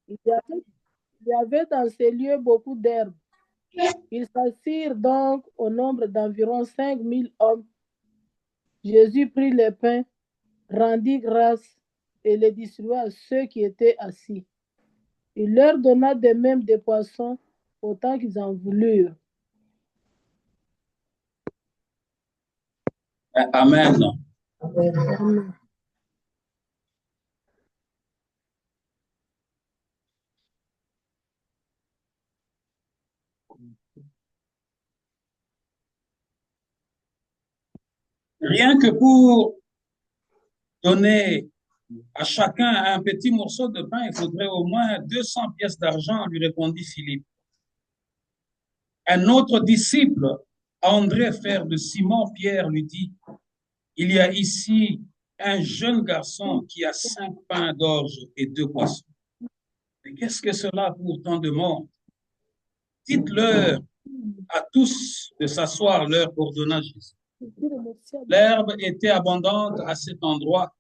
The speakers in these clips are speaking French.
Il y avait, il y avait dans ces lieux beaucoup d'herbes. Ils s'assirent donc au nombre d'environ 5000 hommes. Jésus prit les pains, rendit grâce et les distribua à ceux qui étaient assis. Il leur donna de même des poissons, autant qu'ils en voulurent. Amen. Amen. Rien que pour donner à chacun un petit morceau de pain, il faudrait au moins 200 pièces d'argent, lui répondit Philippe. Un autre disciple, André, frère de Simon, Pierre, lui dit, il y a ici un jeune garçon qui a 5 pains d'orge et 2 poissons. Mais qu'est-ce que cela pour tant de monde? Dites-leur à tous de s'asseoir, leur ordonna Jésus. L'herbe était abondante à cet endroit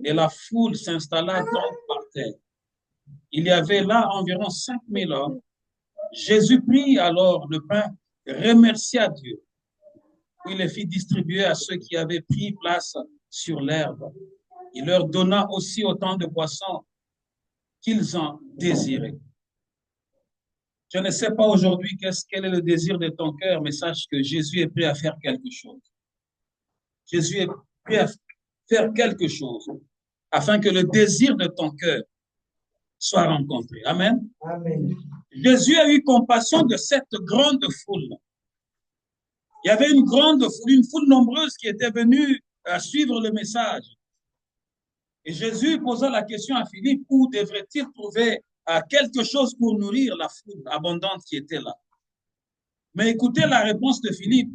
et la foule s'installa donc par terre. Il y avait là environ 5000 hommes. Jésus prit alors le pain, remercia Dieu, puis les fit distribuer à ceux qui avaient pris place sur l'herbe. Il leur donna aussi autant de poissons qu'ils en désiraient. Je ne sais pas aujourd'hui quel est le désir de ton cœur, mais sache que Jésus est prêt à faire quelque chose. Jésus est prêt à faire quelque chose afin que le désir de ton cœur soit rencontré. Amen. Amen. Jésus a eu compassion de cette grande foule. Il y avait une foule nombreuse qui était venue à suivre le message. Et Jésus posa la question à Philippe, où devrait-il trouver quelque chose pour nourrir la foule abondante qui était là? Mais écoutez la réponse de Philippe.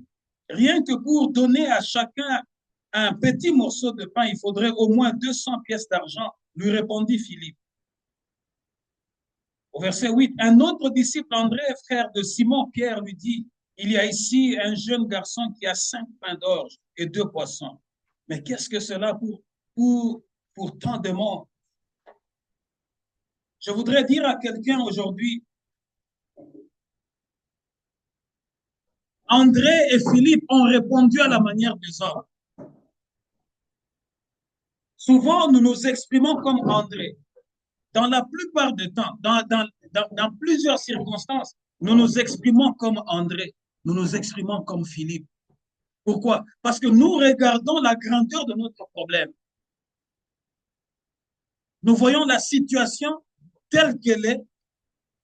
Rien que pour donner à chacun un petit morceau de pain, il faudrait au moins 200 pièces d'argent, lui répondit Philippe. Au verset 8, un autre disciple, André, frère de Simon, Pierre, lui dit, il y a ici un jeune garçon qui a 5 pains d'orge et 2 poissons. Mais qu'est-ce que cela pour tant de monde? Je voudrais dire à quelqu'un aujourd'hui, André et Philippe ont répondu à la manière des hommes. Souvent, nous nous exprimons comme André. Dans la plupart du temps, dans plusieurs circonstances, nous nous exprimons comme André, nous nous exprimons comme Philippe. Pourquoi? Parce que nous regardons la grandeur de notre problème. Nous voyons la situation telle qu'elle est.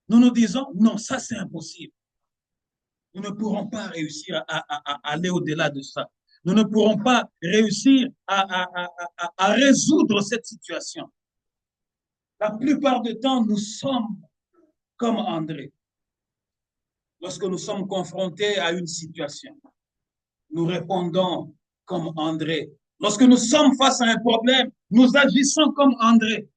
Nous nous disons, non, ça c'est impossible. Nous ne pourrons pas réussir à aller au-delà de ça. Nous ne pourrons pas réussir à résoudre cette situation. La plupart du temps, nous sommes comme André. Lorsque nous sommes confrontés à une situation, nous répondons comme André. Lorsque nous sommes face à un problème, nous agissons comme André.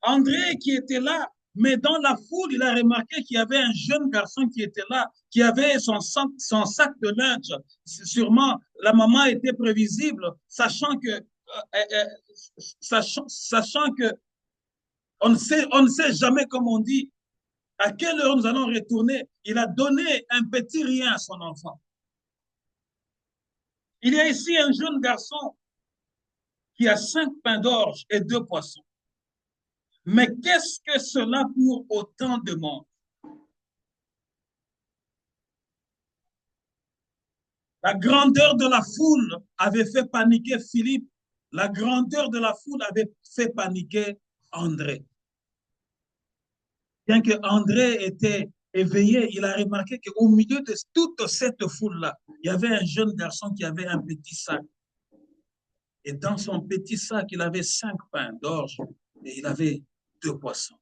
André qui était là, mais dans la foule, il a remarqué qu'il y avait un jeune garçon qui était là, qui avait son sac de linge. Sûrement, la maman était prévisible, sachant que on ne sait jamais, comme on dit, à quelle heure nous allons retourner. Il a donné un petit rien à son enfant. Il y a ici un jeune garçon qui a 5 pains d'orge et 2 poissons. Mais qu'est-ce que cela pour autant de monde? La grandeur de la foule avait fait paniquer Philippe. La grandeur de la foule avait fait paniquer André. Bien que André était éveillé, il a remarqué qu'au milieu de toute cette foule-là, il y avait un jeune garçon qui avait un petit sac. Et dans son petit sac, il avait 5 pains d'orge et il avait 2 poissons.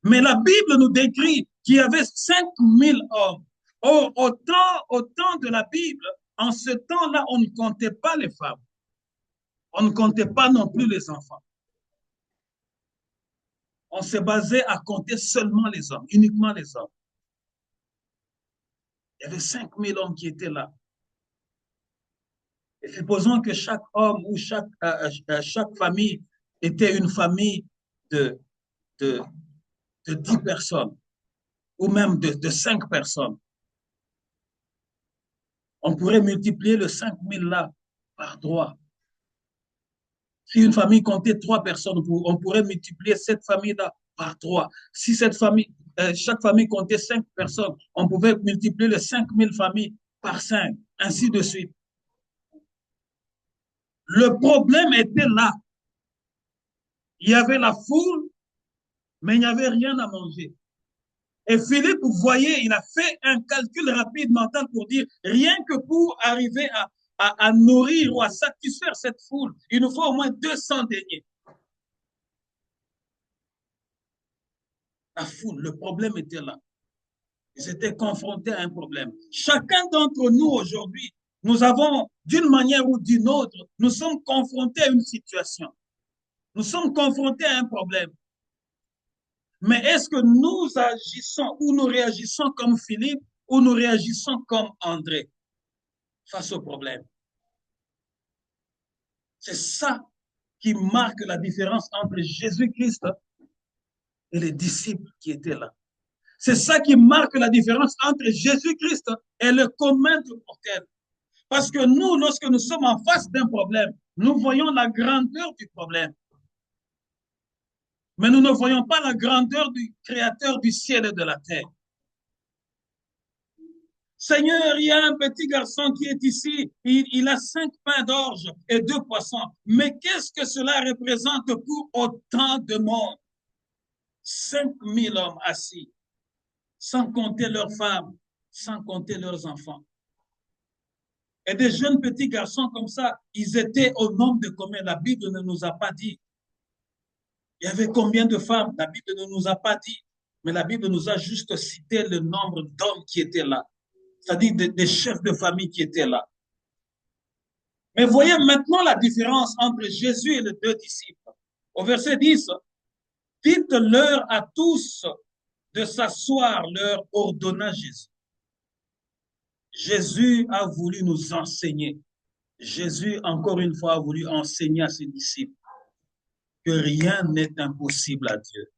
Mais la Bible nous décrit qu'il y avait 5000 hommes. Or, au temps de la Bible, en ce temps-là, on ne comptait pas les femmes. On ne comptait pas non plus les enfants. On s'est basé à compter seulement les hommes, uniquement les hommes. Il y avait 5000 hommes qui étaient là. Et supposons que chaque homme ou chaque famille était une famille de, de, de 10 personnes ou même de 5 personnes, on pourrait multiplier le 5000 là par 3. Si une famille comptait 3 personnes, on pourrait multiplier cette famille-là par 3. Si chaque famille comptait 5 personnes, on pouvait multiplier les 5000 familles par 5, ainsi de suite. Le problème était là. Il y avait la foule, mais il n'y avait rien à manger. Et Philippe, vous voyez, il a fait un calcul rapide mental pour dire, rien que pour arriver à nourrir ou à satisfaire cette foule, il nous faut au moins 200 deniers. La foule, le problème était là. Ils étaient confrontés à un problème. Chacun d'entre nous aujourd'hui, nous avons, d'une manière ou d'une autre, nous sommes confrontés à une situation. Nous sommes confrontés à un problème. Mais est-ce que nous agissons ou nous réagissons comme Philippe ou nous réagissons comme André face au problème? C'est ça qui marque la différence entre Jésus-Christ et les disciples qui étaient là. C'est ça qui marque la différence entre Jésus-Christ et le commun des mortels. Parce que nous, lorsque nous sommes en face d'un problème, nous voyons la grandeur du problème. Mais nous ne voyons pas la grandeur du Créateur du ciel et de la terre. Seigneur, il y a un petit garçon qui est ici, il a 5 pains d'orge et 2 poissons. Mais qu'est-ce que cela représente pour autant de monde? 5000 hommes assis, sans compter leurs femmes, sans compter leurs enfants. Et des jeunes petits garçons comme ça, ils étaient au nombre de combien? La Bible ne nous a pas dit. Il y avait combien de femmes? La Bible ne nous a pas dit. Mais la Bible nous a juste cité le nombre d'hommes qui étaient là. C'est-à-dire des chefs de famille qui étaient là. Mais voyez maintenant la différence entre Jésus et les 2 disciples. Au verset 10, dites-leur à tous de s'asseoir, leur ordonna Jésus. Jésus a voulu nous enseigner. Jésus, encore une fois, a voulu enseigner à ses disciples que rien n'est impossible à Dieu.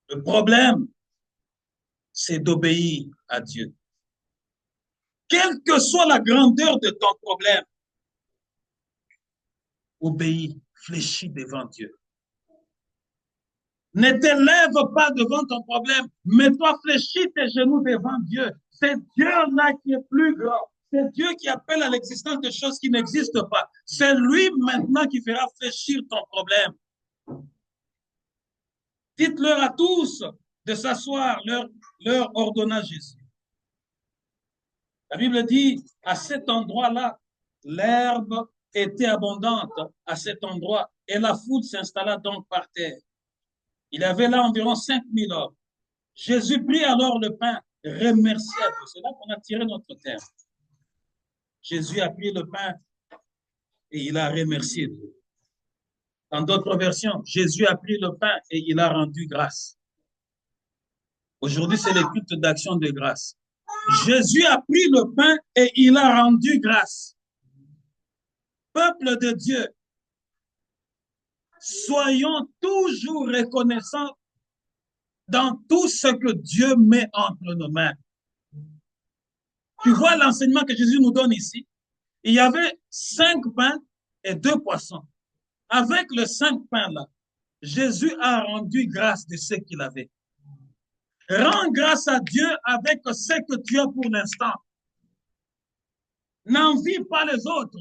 Le problème, c'est d'obéir à Dieu. Quelle que soit la grandeur de ton problème, obéis, fléchis devant Dieu. Ne t'élève pas devant ton problème, mais toi fléchis tes genoux devant Dieu. C'est Dieu-là qui est plus grand. C'est Dieu qui appelle à l'existence des choses qui n'existent pas. C'est lui maintenant qui fera fléchir ton problème. Dites-leur à tous de s'asseoir, leur ordonna Jésus. La Bible dit, à cet endroit-là, l'herbe était abondante à cet endroit et la foule s'installa donc par terre. Il y avait là environ 5000 hommes. Jésus prit alors le pain, remercia Dieu. C'est là qu'on a tiré notre terme. Jésus a pris le pain et il a remercié Dieu. Dans d'autres versions, Jésus a pris le pain et il a rendu grâce. Aujourd'hui, c'est le culte d'action de grâce. Jésus a pris le pain et il a rendu grâce. Peuple de Dieu, soyons toujours reconnaissants dans tout ce que Dieu met entre nos mains. Tu vois l'enseignement que Jésus nous donne ici? Il y avait 5 pains et 2 poissons. Avec les 5 pains là, Jésus a rendu grâce de ce qu'il avait. Rends grâce à Dieu avec ce que tu as pour l'instant. N'envie pas les autres.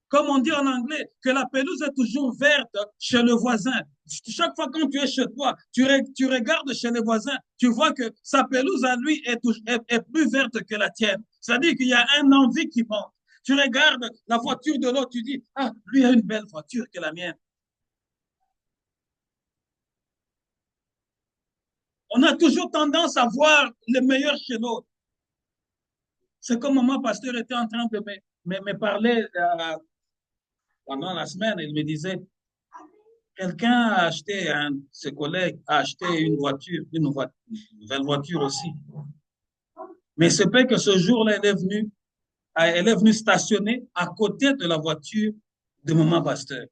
Comme on dit en anglais, que la pelouse est toujours verte chez le voisin. Chaque fois quand tu es chez toi, tu regardes chez les voisins, tu vois que sa pelouse à lui est plus verte que la tienne. C'est-à-dire qu'il y a un envie qui monte. Tu regardes la voiture de l'autre, tu dis, ah, lui a une belle voiture que la mienne. On a toujours tendance à voir le meilleur chez l'autre. C'est comme mon pasteur était en train de me parler pendant la semaine. Il me disait, quelqu'un a acheté, un de ses collègues a acheté une nouvelle voiture aussi. Mais c'est pas que ce jour-là, il est venu, elle est venue stationner à côté de la voiture de maman pasteur.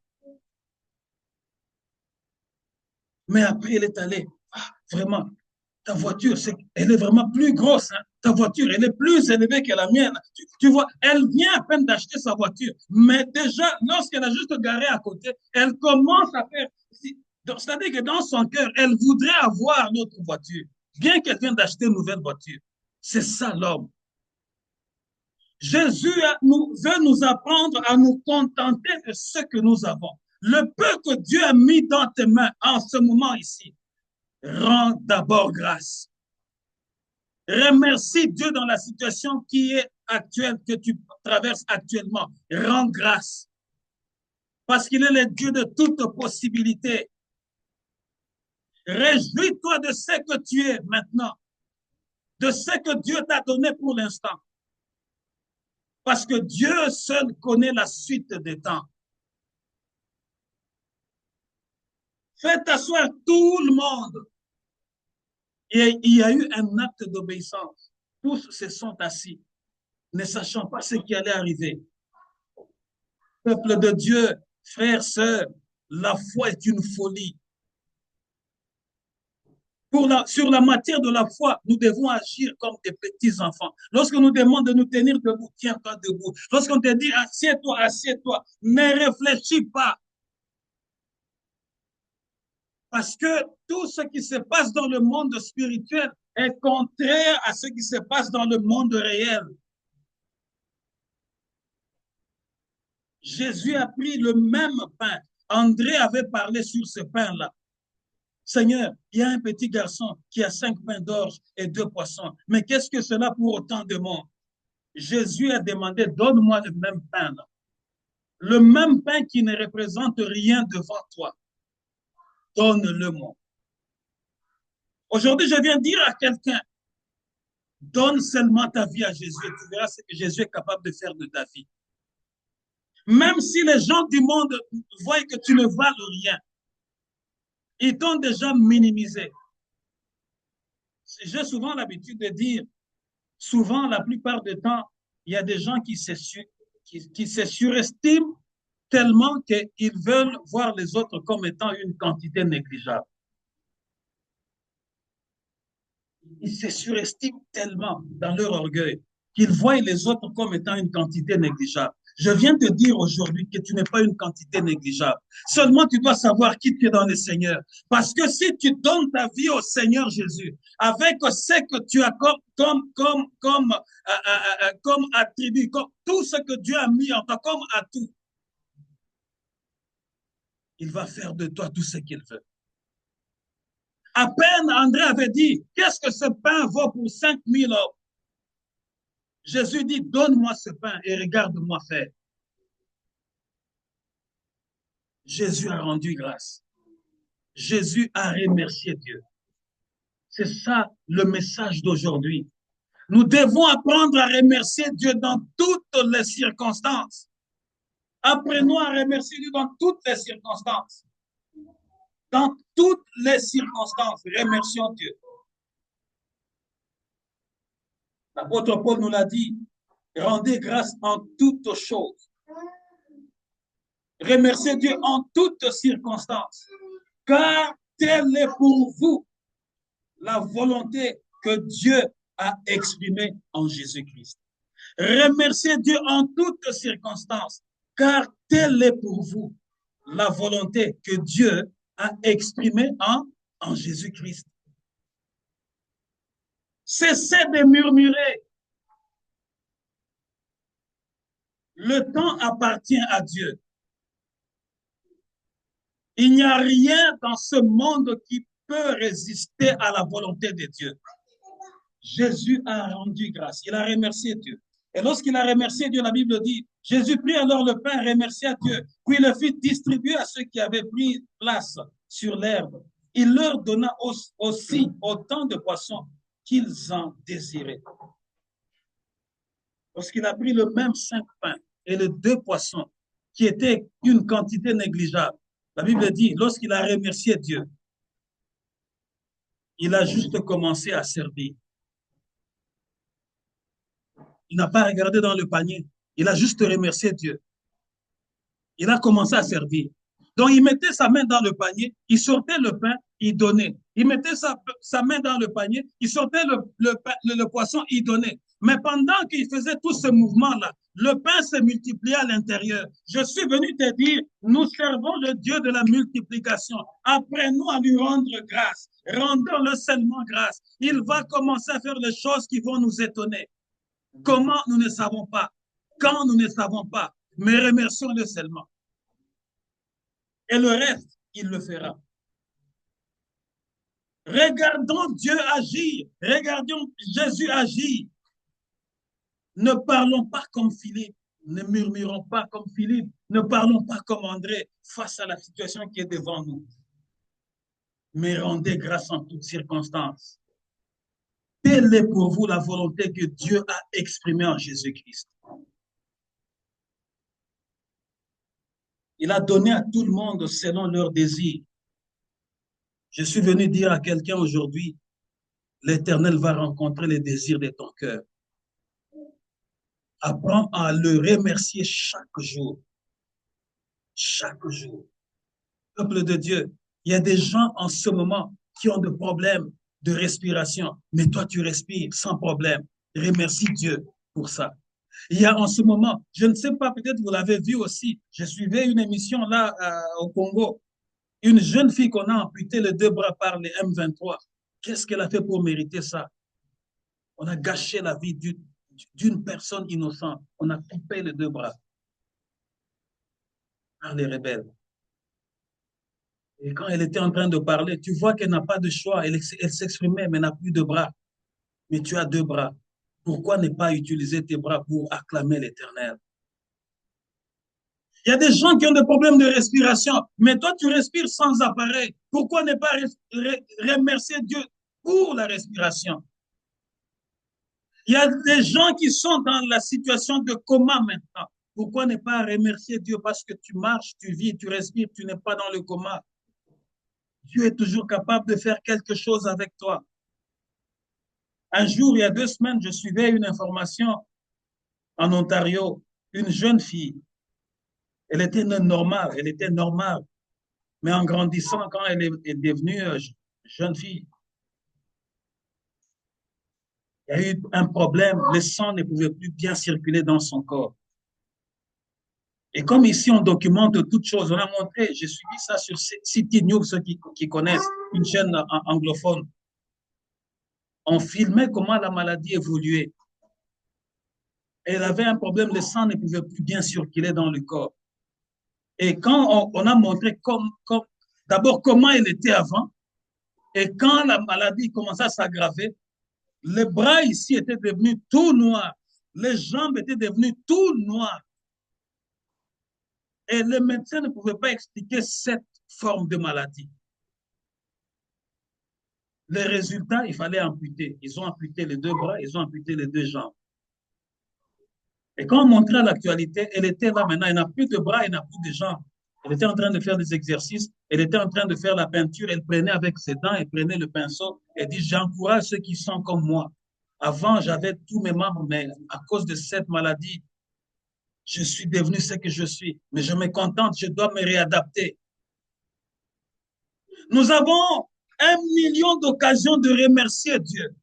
Mais après, elle est allée, vraiment, ta voiture, elle est vraiment plus grosse. Hein. Ta voiture, elle est plus élevée que la mienne. Tu vois, elle vient à peine d'acheter sa voiture. Mais déjà, lorsqu'elle a juste garé à côté, elle commence à faire... C'est-à-dire que dans son cœur, elle voudrait avoir notre voiture, bien qu'elle vienne d'acheter une nouvelle voiture. C'est ça l'homme. Jésus veut nous apprendre à nous contenter de ce que nous avons. Le peu que Dieu a mis dans tes mains en ce moment ici, rends d'abord grâce. Remercie Dieu dans la situation qui est actuelle, que tu traverses actuellement. Rends grâce. Parce qu'il est le Dieu de toutes possibilités. Réjouis-toi de ce que tu es maintenant, de ce que Dieu t'a donné pour l'instant. Parce que Dieu seul connaît la suite des temps. Faites asseoir tout le monde. Et il y a eu un acte d'obéissance. Tous se sont assis, ne sachant pas ce qui allait arriver. Peuple de Dieu, frères, sœurs, la foi est une folie. Sur la matière de la foi, nous devons agir comme des petits enfants. Lorsque nous demandons de nous tenir debout, tiens-toi debout. Lorsqu'on te dit assieds-toi, assieds-toi, ne réfléchis pas. Parce que tout ce qui se passe dans le monde spirituel est contraire à ce qui se passe dans le monde réel. Jésus a pris le même pain. André avait parlé sur ce pain-là. Seigneur, il y a un petit garçon qui a 5 pains d'orge et 2 poissons. Mais qu'est-ce que cela pour autant de monde? Jésus a demandé, donne-moi le même pain-là. Le même pain qui ne représente rien devant toi. Donne-le-moi. Aujourd'hui, je viens dire à quelqu'un, donne seulement ta vie à Jésus et tu verras ce que Jésus est capable de faire de ta vie. Même si les gens du monde voient que tu ne vales rien, ils t'ont déjà minimisé. J'ai souvent l'habitude de dire, souvent, la plupart du temps, il y a des gens qui se surestiment tellement qu'ils veulent voir les autres comme étant une quantité négligeable. Ils se surestiment tellement dans leur orgueil qu'ils voient les autres comme étant une quantité négligeable. Je viens te dire aujourd'hui que tu n'es pas une quantité négligeable. Seulement, tu dois savoir qui tu es dans le Seigneur. Parce que si tu donnes ta vie au Seigneur Jésus, avec ce que tu as comme attribut, comme tout ce que Dieu a mis en toi comme atout, il va faire de toi tout ce qu'il veut. À peine André avait dit, qu'est-ce que ce pain vaut pour 5000 hommes? Jésus dit, donne-moi ce pain et regarde-moi faire. Jésus a rendu grâce. Jésus a remercié Dieu. C'est ça le message d'aujourd'hui. Nous devons apprendre à remercier Dieu dans toutes les circonstances. Apprenons à remercier Dieu dans toutes les circonstances. Dans toutes les circonstances, remercions Dieu. L'apôtre Paul nous l'a dit, rendez grâce en toutes choses. Remerciez Dieu en toutes circonstances, car telle est pour vous la volonté que Dieu a exprimée en Jésus-Christ. Remerciez Dieu en toutes circonstances, car telle est pour vous la volonté que Dieu a exprimée en Jésus-Christ. Cessez de murmurer. Le temps appartient à Dieu. Il n'y a rien dans ce monde qui peut résister à la volonté de Dieu. Jésus a rendu grâce. Il a remercié Dieu. Et lorsqu'il a remercié Dieu, la Bible dit, Jésus prit alors le pain, remercia Dieu, puis le fit distribuer à ceux qui avaient pris place sur l'herbe. Il leur donna aussi autant de poissons qu'ils en désiraient. Lorsqu'il a pris le même 5 pains et les 2 poissons, qui étaient une quantité négligeable, la Bible dit, lorsqu'il a remercié Dieu, il a juste commencé à servir. Il n'a pas regardé dans le panier. Il a juste remercié Dieu. Il a commencé à servir. Donc, il mettait sa main dans le panier, il sortait le pain, il donnait. Il mettait sa main dans le panier, il sortait le poisson, il donnait. Mais pendant qu'il faisait tout ce mouvement-là, le pain se multipliait à l'intérieur. Je suis venu te dire, nous servons le Dieu de la multiplication. Apprenons à lui rendre grâce. Rendons-le seulement grâce. Il va commencer à faire les choses qui vont nous étonner. Comment, nous ne savons pas. Quand, nous ne savons pas. Mais remercions-le seulement. Et le reste, il le fera. Regardons Dieu agir. Regardons Jésus agir. Ne parlons pas comme Philippe. Ne murmurons pas comme Philippe. Ne parlons pas comme André face à la situation qui est devant nous. Mais rendez grâce en toutes circonstances. Telle est pour vous la volonté que Dieu a exprimée en Jésus-Christ. Il a donné à tout le monde selon leurs désirs. Je suis venu dire à quelqu'un aujourd'hui, l'Éternel va rencontrer les désirs de ton cœur. Apprends à le remercier chaque jour. Chaque jour. Peuple de Dieu, il y a des gens en ce moment qui ont des problèmes de respiration, mais toi tu respires sans problème. Remercie Dieu pour ça. Il y a en ce moment, je ne sais pas, peut-être vous l'avez vu aussi, je suivais une émission là au Congo, une jeune fille qu'on a amputé les 2 bras par les M23. Qu'est-ce qu'elle a fait pour mériter ça? On a gâché la vie d'une personne innocente. On a coupé les 2 bras par les rebelles. Et quand elle était en train de parler, tu vois qu'elle n'a pas de choix. Elle s'exprimait, mais n'a plus de bras. Mais tu as 2 bras. Pourquoi ne pas utiliser tes bras pour acclamer l'Éternel? Il y a des gens qui ont des problèmes de respiration, mais toi, tu respires sans appareil. Pourquoi ne pas remercier Dieu pour la respiration? Il y a des gens qui sont dans la situation de coma maintenant. Pourquoi ne pas remercier Dieu parce que tu marches, tu vis, tu respires, tu n'es pas dans le coma? Dieu est toujours capable de faire quelque chose avec toi. Un jour, il y a 2 semaines, je suivais une information en Ontario, une jeune fille. Elle était normale. Mais en grandissant, quand elle est devenue jeune fille, il y a eu un problème. Le sang ne pouvait plus bien circuler dans son corps. Et comme ici, on documente toutes choses, on a montré, j'ai suivi ça sur City News, ceux qui connaissent, une chaîne anglophone. On filmait comment la maladie évoluait. Elle avait un problème, le sang ne pouvait plus bien circuler dans le corps. Et quand on a montré d'abord comment elle était avant, et quand la maladie commençait à s'aggraver, les bras ici étaient devenus tout noirs, les jambes étaient devenues tout noires. Et les médecins ne pouvaient pas expliquer cette forme de maladie. Les résultats, il fallait amputer. Ils ont amputé les 2 bras, ils ont amputé les 2 jambes. Et quand on montrait à l'actualité, elle était là maintenant, elle n'a plus de bras, elle n'a plus de jambes. Elle était en train de faire des exercices, elle était en train de faire la peinture, elle prenait avec ses dents, elle prenait le pinceau, elle dit, j'encourage ceux qui sont comme moi. Avant, j'avais tous mes membres, mais à cause de cette maladie, je suis devenu ce que je suis. Mais je me contente, je dois me réadapter. Nous avons 1 million d'occasions de remercier Dieu.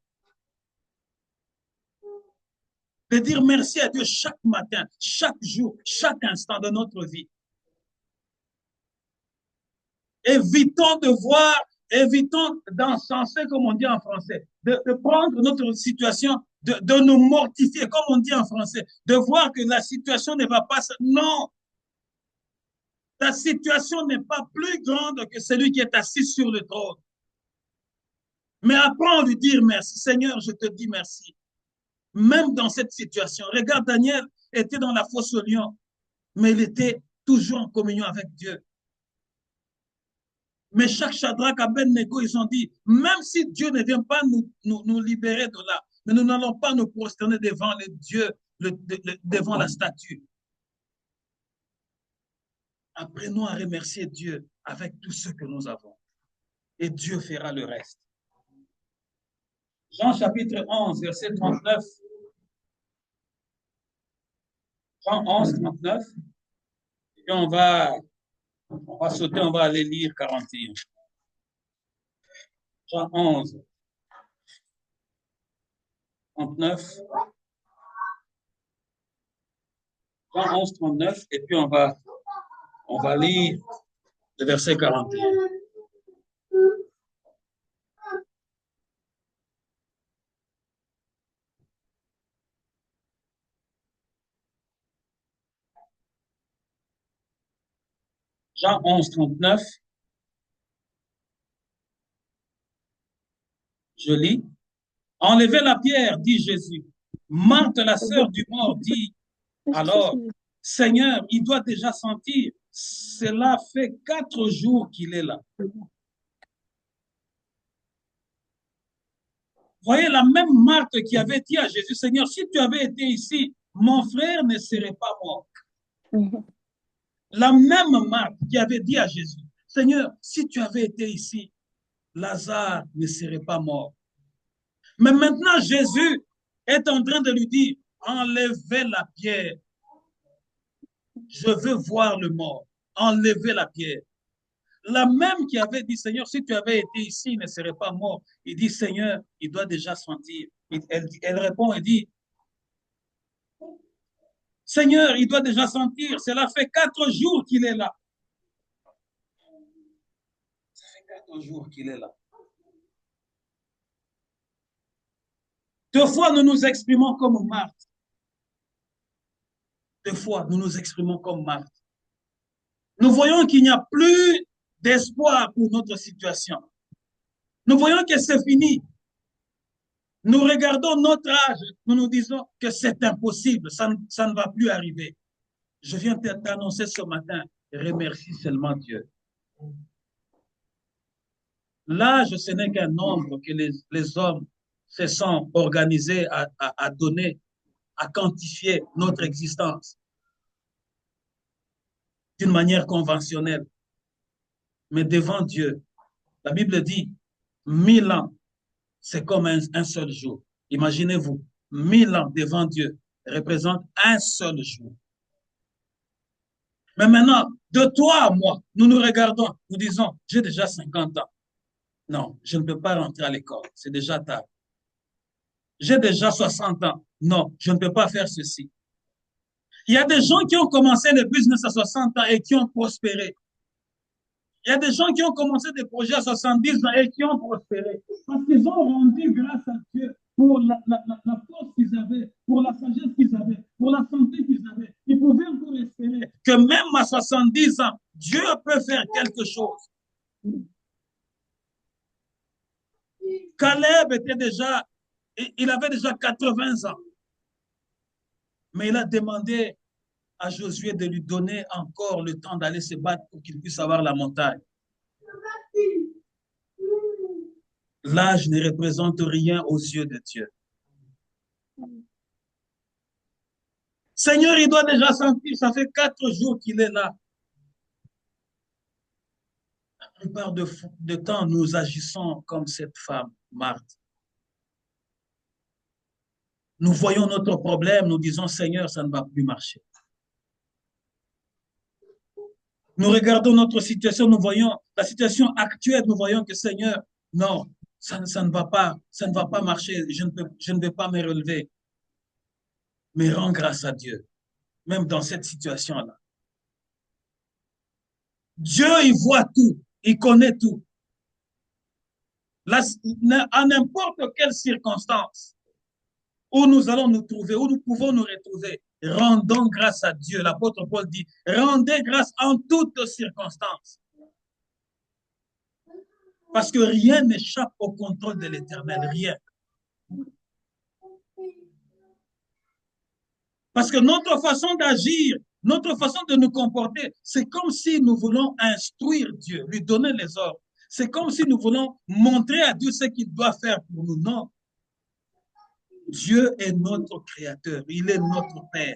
De dire merci à Dieu chaque matin, chaque jour, chaque instant de notre vie. Évitons de voir, évitons d'encenser, comme on dit en français, de prendre notre situation, de nous mortifier, comme on dit en français, de voir que la situation ne va pas. Non, ta situation n'est pas plus grande que celui qui est assis sur le trône. Mais apprends à lui dire merci. Seigneur, je te dis merci. Même dans cette situation, regarde, Daniel était dans la fosse au lion, mais il était toujours en communion avec Dieu. Mais chaque Shadrach, Abednego, ils ont dit, même si Dieu ne vient pas nous libérer de là, mais nous n'allons pas nous prosterner devant le Dieu, devant la statue. Apprenons à remercier Dieu avec tout ce que nous avons. Et Dieu fera le reste. Jean chapitre 11, verset 39. Jean 11, 39. Et puis on va sauter, on va aller lire 41. Jean 11, 39. Jean 11, 39. Et puis on va lire le verset 41. Jean 11, 39. Je lis. Enlevez la pierre, dit Jésus. Marthe, la sœur du mort, dit alors, Seigneur, il doit déjà sentir. Cela fait 4 jours qu'il est là. Voyez la même Marthe qui avait dit à Jésus, Seigneur, si tu avais été ici, mon frère ne serait pas mort. La même Marthe qui avait dit à Jésus, Seigneur, si tu avais été ici, Lazare ne serait pas mort. Mais maintenant, Jésus est en train de lui dire, enlevez la pierre. Je veux voir le mort. Enlevez la pierre. La même qui avait dit, Seigneur, si tu avais été ici, il ne serait pas mort. Il dit, Seigneur, il doit déjà sentir. Elle répond et dit, Seigneur, il doit déjà sentir. Cela fait 4 jours qu'il est là. Ça fait 4 jours qu'il est là. 2 fois, nous nous exprimons comme Marthe. 2 fois, nous nous exprimons comme Marthe. Nous voyons qu'il n'y a plus d'espoir pour notre situation. Nous voyons que c'est fini. Nous regardons notre âge, nous nous disons que c'est impossible, ça ne va plus arriver. Je viens t'annoncer ce matin, remercie seulement Dieu. L'âge, ce n'est qu'un nombre que les hommes se sont organisés à donner, à quantifier notre existence d'une manière conventionnelle. Mais devant Dieu, la Bible dit, 1000 ans, c'est comme un seul jour. Imaginez-vous, 1000 ans devant Dieu représentent un seul jour. Mais maintenant, de toi à moi, nous nous regardons, nous disons, j'ai déjà 50 ans. Non, je ne peux pas rentrer à l'école, c'est déjà tard. J'ai déjà 60 ans. Non, je ne peux pas faire ceci. Il y a des gens qui ont commencé le business à 60 ans et qui ont prospéré. Il y a des gens qui ont commencé des projets à 70 ans et qui ont prospéré. Parce qu'ils ont rendu grâce à Dieu pour la force qu'ils avaient, pour la sagesse qu'ils avaient, pour la santé qu'ils avaient. Ils pouvaient encore espérer que même à 70 ans, Dieu peut faire quelque chose. Caleb était déjà, il avait déjà 80 ans. Mais il a demandé à Josué de lui donner encore le temps d'aller se battre pour qu'il puisse avoir la montagne. L'âge ne représente rien aux yeux de Dieu. Seigneur, il doit déjà sentir, ça fait 4 jours qu'il est là. La plupart de temps, nous agissons comme cette femme, Marthe. Nous voyons notre problème, nous disons, Seigneur, ça ne va plus marcher. Nous regardons notre situation, nous voyons la situation actuelle, nous voyons que Seigneur, non, ça ne va pas marcher, je ne vais pas me relever. Mais rends grâce à Dieu, même dans cette situation-là. Dieu, il voit tout, il connaît tout. À n'importe quelle circonstance où nous allons nous trouver, où nous pouvons nous retrouver, rendons grâce à Dieu. L'apôtre Paul dit, rendez grâce en toutes circonstances. Parce que rien n'échappe au contrôle de l'Éternel, rien. Parce que notre façon d'agir, notre façon de nous comporter, c'est comme si nous voulons instruire Dieu, lui donner les ordres. C'est comme si nous voulons montrer à Dieu ce qu'il doit faire pour nous. Non. Dieu est notre Créateur, il est notre Père.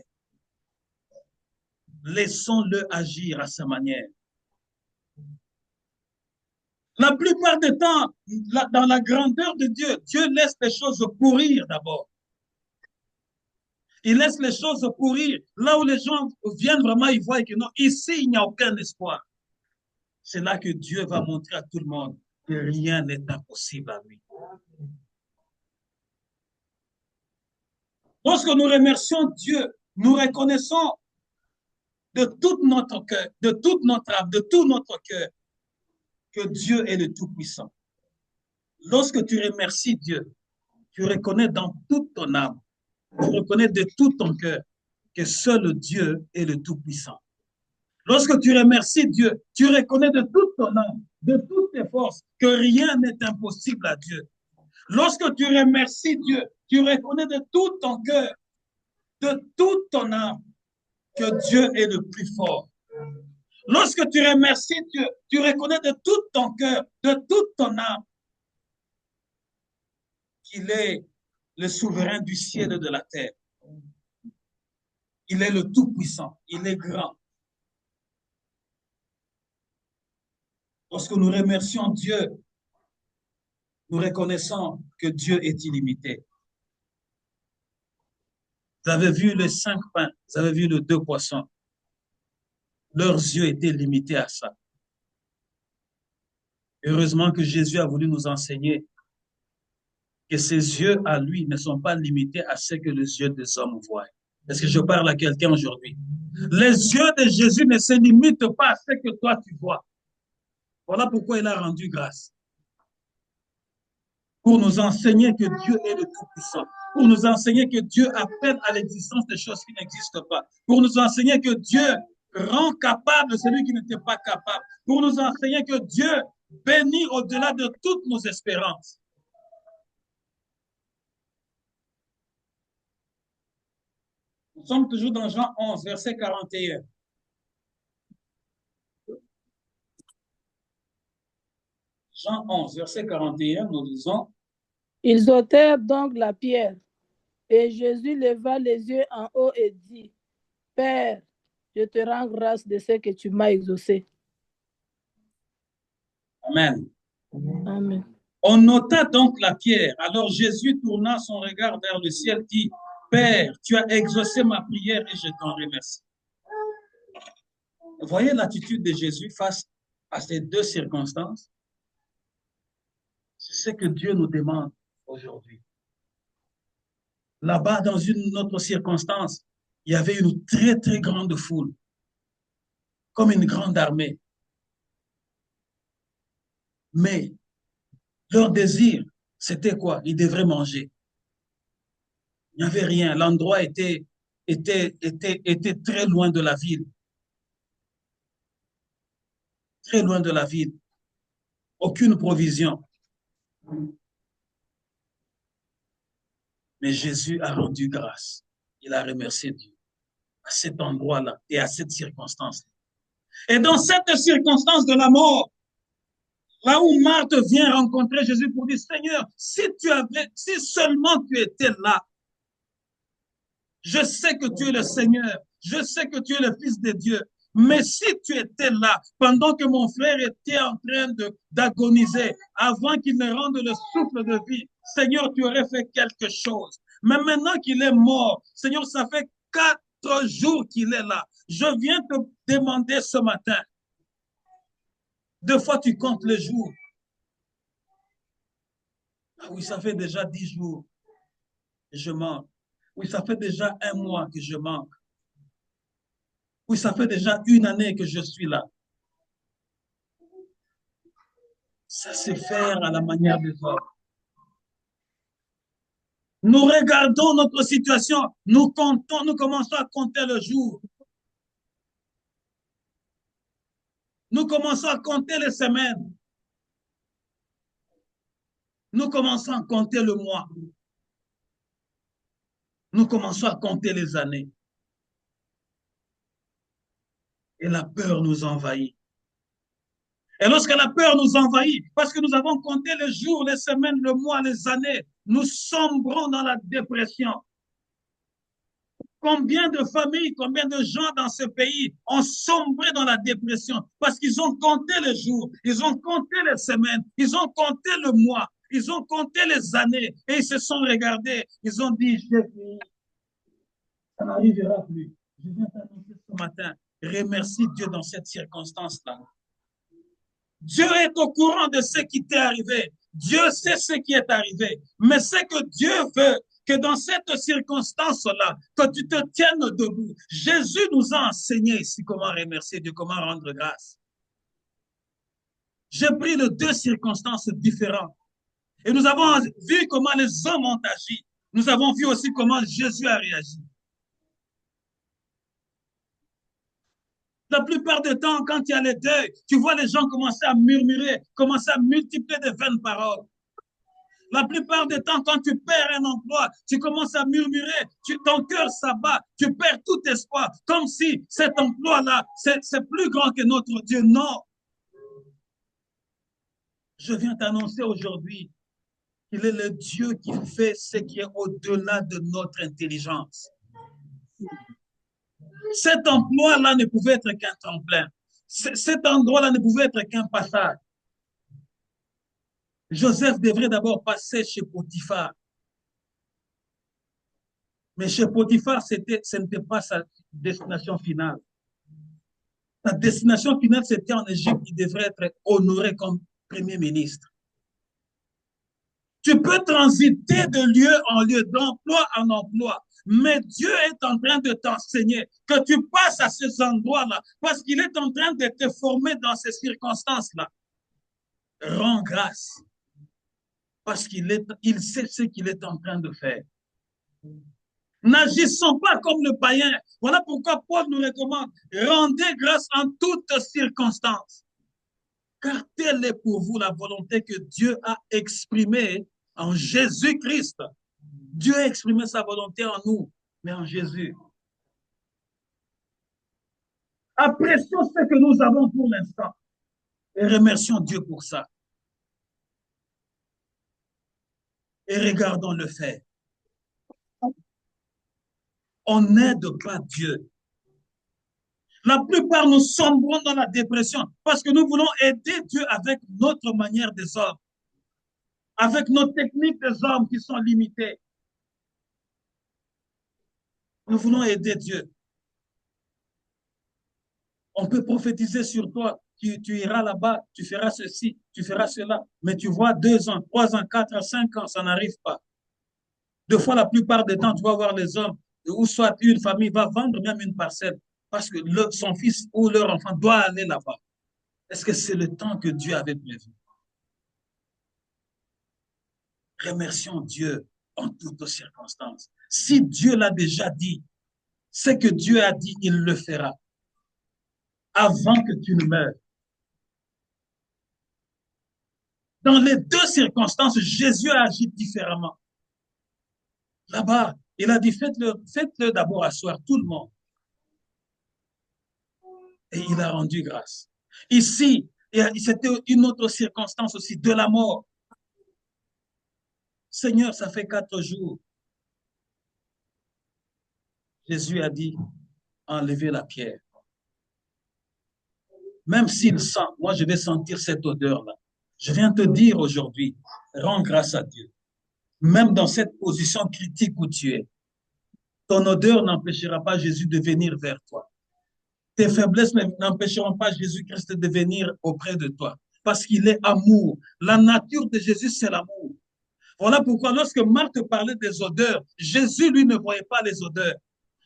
Laissons-le agir à sa manière. La plupart du temps, dans la grandeur de Dieu, Dieu laisse les choses pourrir d'abord. Ils laissent les choses pourrir. Là où les gens viennent vraiment, ils voient que non, ici, il n'y a aucun espoir. C'est là que Dieu va montrer à tout le monde que rien n'est impossible à lui. Lorsque nous remercions Dieu, nous reconnaissons de tout notre cœur, de toute notre âme, de tout notre cœur, que Dieu est le Tout-Puissant. Lorsque tu remercies Dieu, tu reconnais dans toute ton âme, tu reconnais de tout ton cœur que seul Dieu est le Tout-Puissant. Lorsque tu remercies Dieu, tu reconnais de toute ton âme, de toutes tes forces, que rien n'est impossible à Dieu. Lorsque tu remercies Dieu, tu reconnais de tout ton cœur, de toute ton âme, que Dieu est le plus fort. Lorsque tu remercies Dieu, tu reconnais de tout ton cœur, de toute ton âme, qu'il est le souverain du ciel et de la terre. Il est le Tout-Puissant, il est grand. Lorsque nous remercions Dieu, nous reconnaissons que Dieu est illimité. Vous avez vu les 5 pains, vous avez vu les 2 poissons. Leurs yeux étaient limités à ça. Heureusement que Jésus a voulu nous enseigner que ses yeux à lui ne sont pas limités à ce que les yeux des hommes voient. Est-ce que je parle à quelqu'un aujourd'hui? Les yeux de Jésus ne se limitent pas à ce que toi tu vois. Voilà pourquoi il a rendu grâce. Pour nous enseigner que Dieu est le Tout-Puissant. Pour nous enseigner que Dieu appelle à l'existence des choses qui n'existent pas. Pour nous enseigner que Dieu rend capable celui qui n'était pas capable. Pour nous enseigner que Dieu bénit au-delà de toutes nos espérances. Nous sommes toujours dans Jean 11, verset 41. Jean 11, verset 41, nous lisons. Ils ôtèrent donc la pierre, et Jésus leva les yeux en haut et dit, Père, je te rends grâce de ce que tu m'as exaucé. Amen. Amen. On nota donc la pierre. Alors Jésus tourna son regard vers le ciel, dit, Père, tu as exaucé ma prière et je t'en remercie. Vous voyez l'attitude de Jésus face à ces deux circonstances? C'est ce que Dieu nous demande aujourd'hui. Là-bas, dans une autre circonstance, il y avait une très, très grande foule, comme une grande armée. Mais leur désir, c'était quoi? Ils devraient manger. Il n'y avait rien. L'endroit était très loin de la ville. Très loin de la ville. Aucune provision. Mais Jésus a rendu grâce. Il a remercié Dieu à cet endroit-là et à cette circonstance. Et dans cette circonstance de la mort, là où Marthe vient rencontrer Jésus pour dire, Seigneur, si seulement tu étais là, je sais que tu es le Seigneur, je sais que tu es le Fils de Dieu, mais si tu étais là, pendant que mon frère était en train d'agoniser, avant qu'il ne rende le souffle de vie, Seigneur, tu aurais fait quelque chose. Mais maintenant qu'il est mort, Seigneur, ça fait 4 jours qu'il est là. Je viens te demander ce matin. 2 fois, tu comptes les jours. Ah oui, ça fait déjà 10 jours que je manque. Oui, ça fait déjà 1 mois que je manque. Oui, ça fait déjà 1 année que je suis là. Ça c'est faire à la manière des hommes. Nous regardons notre situation, nous commençons à compter le jour. Nous commençons à compter les semaines. Nous commençons à compter le mois. Nous commençons à compter les années. Et la peur nous envahit. Et lorsque la peur nous envahit, parce que nous avons compté les jours, les semaines, le mois, les années, nous sombrons dans la dépression. Combien de familles, combien de gens dans ce pays ont sombré dans la dépression parce qu'ils ont compté les jours, ils ont compté les semaines, ils ont compté le mois, ils ont compté les années et ils se sont regardés, ils ont dit, j'ai fini. Ça n'arrivera plus. Je viens t'annoncer ce matin, remercie Dieu dans cette circonstance-là. Dieu est au courant de ce qui t'est arrivé. Dieu sait ce qui est arrivé. Mais c'est que Dieu veut que dans cette circonstance-là, que tu te tiennes debout. Jésus nous a enseigné ici comment remercier Dieu, comment rendre grâce. J'ai pris les deux circonstances différentes. Et nous avons vu comment les hommes ont agi. Nous avons vu aussi comment Jésus a réagi. La plupart du temps, quand il y a les deuils, tu vois les gens commencer à murmurer, commencer à multiplier de vaines paroles. La plupart du temps, quand tu perds un emploi, tu commences à murmurer, ton cœur s'abat, tu perds tout espoir, comme si cet emploi-là, c'est plus grand que notre Dieu. Non. Je viens t'annoncer aujourd'hui qu'il est le Dieu qui fait ce qui est au-delà de notre intelligence. Cet emploi-là ne pouvait être qu'un tremplin. Cet endroit-là ne pouvait être qu'un passage. Joseph devrait d'abord passer chez Potiphar. Mais chez Potiphar, ce n'était pas sa destination finale. Sa destination finale, c'était en Égypte. Il devrait être honoré comme premier ministre. Tu peux transiter de lieu en lieu, d'emploi en emploi. Mais Dieu est en train de t'enseigner que tu passes à ces endroits-là parce qu'il est en train de te former dans ces circonstances-là. Rends grâce parce qu'il sait ce qu'il est en train de faire. N'agissons pas comme le païen. Voilà pourquoi Paul nous recommande, rendez grâce en toutes circonstances. Car telle est pour vous la volonté que Dieu a exprimée en Jésus-Christ. Dieu a exprimé sa volonté en nous, mais en Jésus. Apprécions ce que nous avons pour l'instant et remercions Dieu pour ça. Et regardons le fait. On n'aide pas Dieu. La plupart nous sombrons dans la dépression parce que nous voulons aider Dieu avec notre manière des hommes, avec nos techniques des hommes qui sont limitées. Nous voulons aider Dieu. On peut prophétiser sur toi. Tu iras là-bas, tu feras ceci, tu feras cela. Mais tu vois 2 ans, 3 ans, 4 ans, 5 ans, ça n'arrive pas. Deux fois, la plupart des temps, tu vas voir les hommes, ou soit une famille va vendre même une parcelle parce que son fils ou leur enfant doit aller là-bas. Est-ce que c'est le temps que Dieu avait prévu? Remercions Dieu en toutes circonstances. Si Dieu l'a déjà dit, ce que Dieu a dit, il le fera avant que tu ne meurs. Dans les deux circonstances, Jésus a agi différemment. Là-bas, il a dit, faites-le d'abord asseoir tout le monde. Et il a rendu grâce. Ici, c'était une autre circonstance aussi, de la mort. Seigneur, ça fait 4 jours. Jésus a dit, enlevez la pierre. Même s'il sent, moi je vais sentir cette odeur-là. Je viens te dire aujourd'hui, rends grâce à Dieu. Même dans cette position critique où tu es, ton odeur n'empêchera pas Jésus de venir vers toi. Tes faiblesses n'empêcheront pas Jésus-Christ de venir auprès de toi. Parce qu'il est amour. La nature de Jésus, c'est l'amour. Voilà pourquoi lorsque Marthe parlait des odeurs, Jésus, lui, ne voyait pas les odeurs.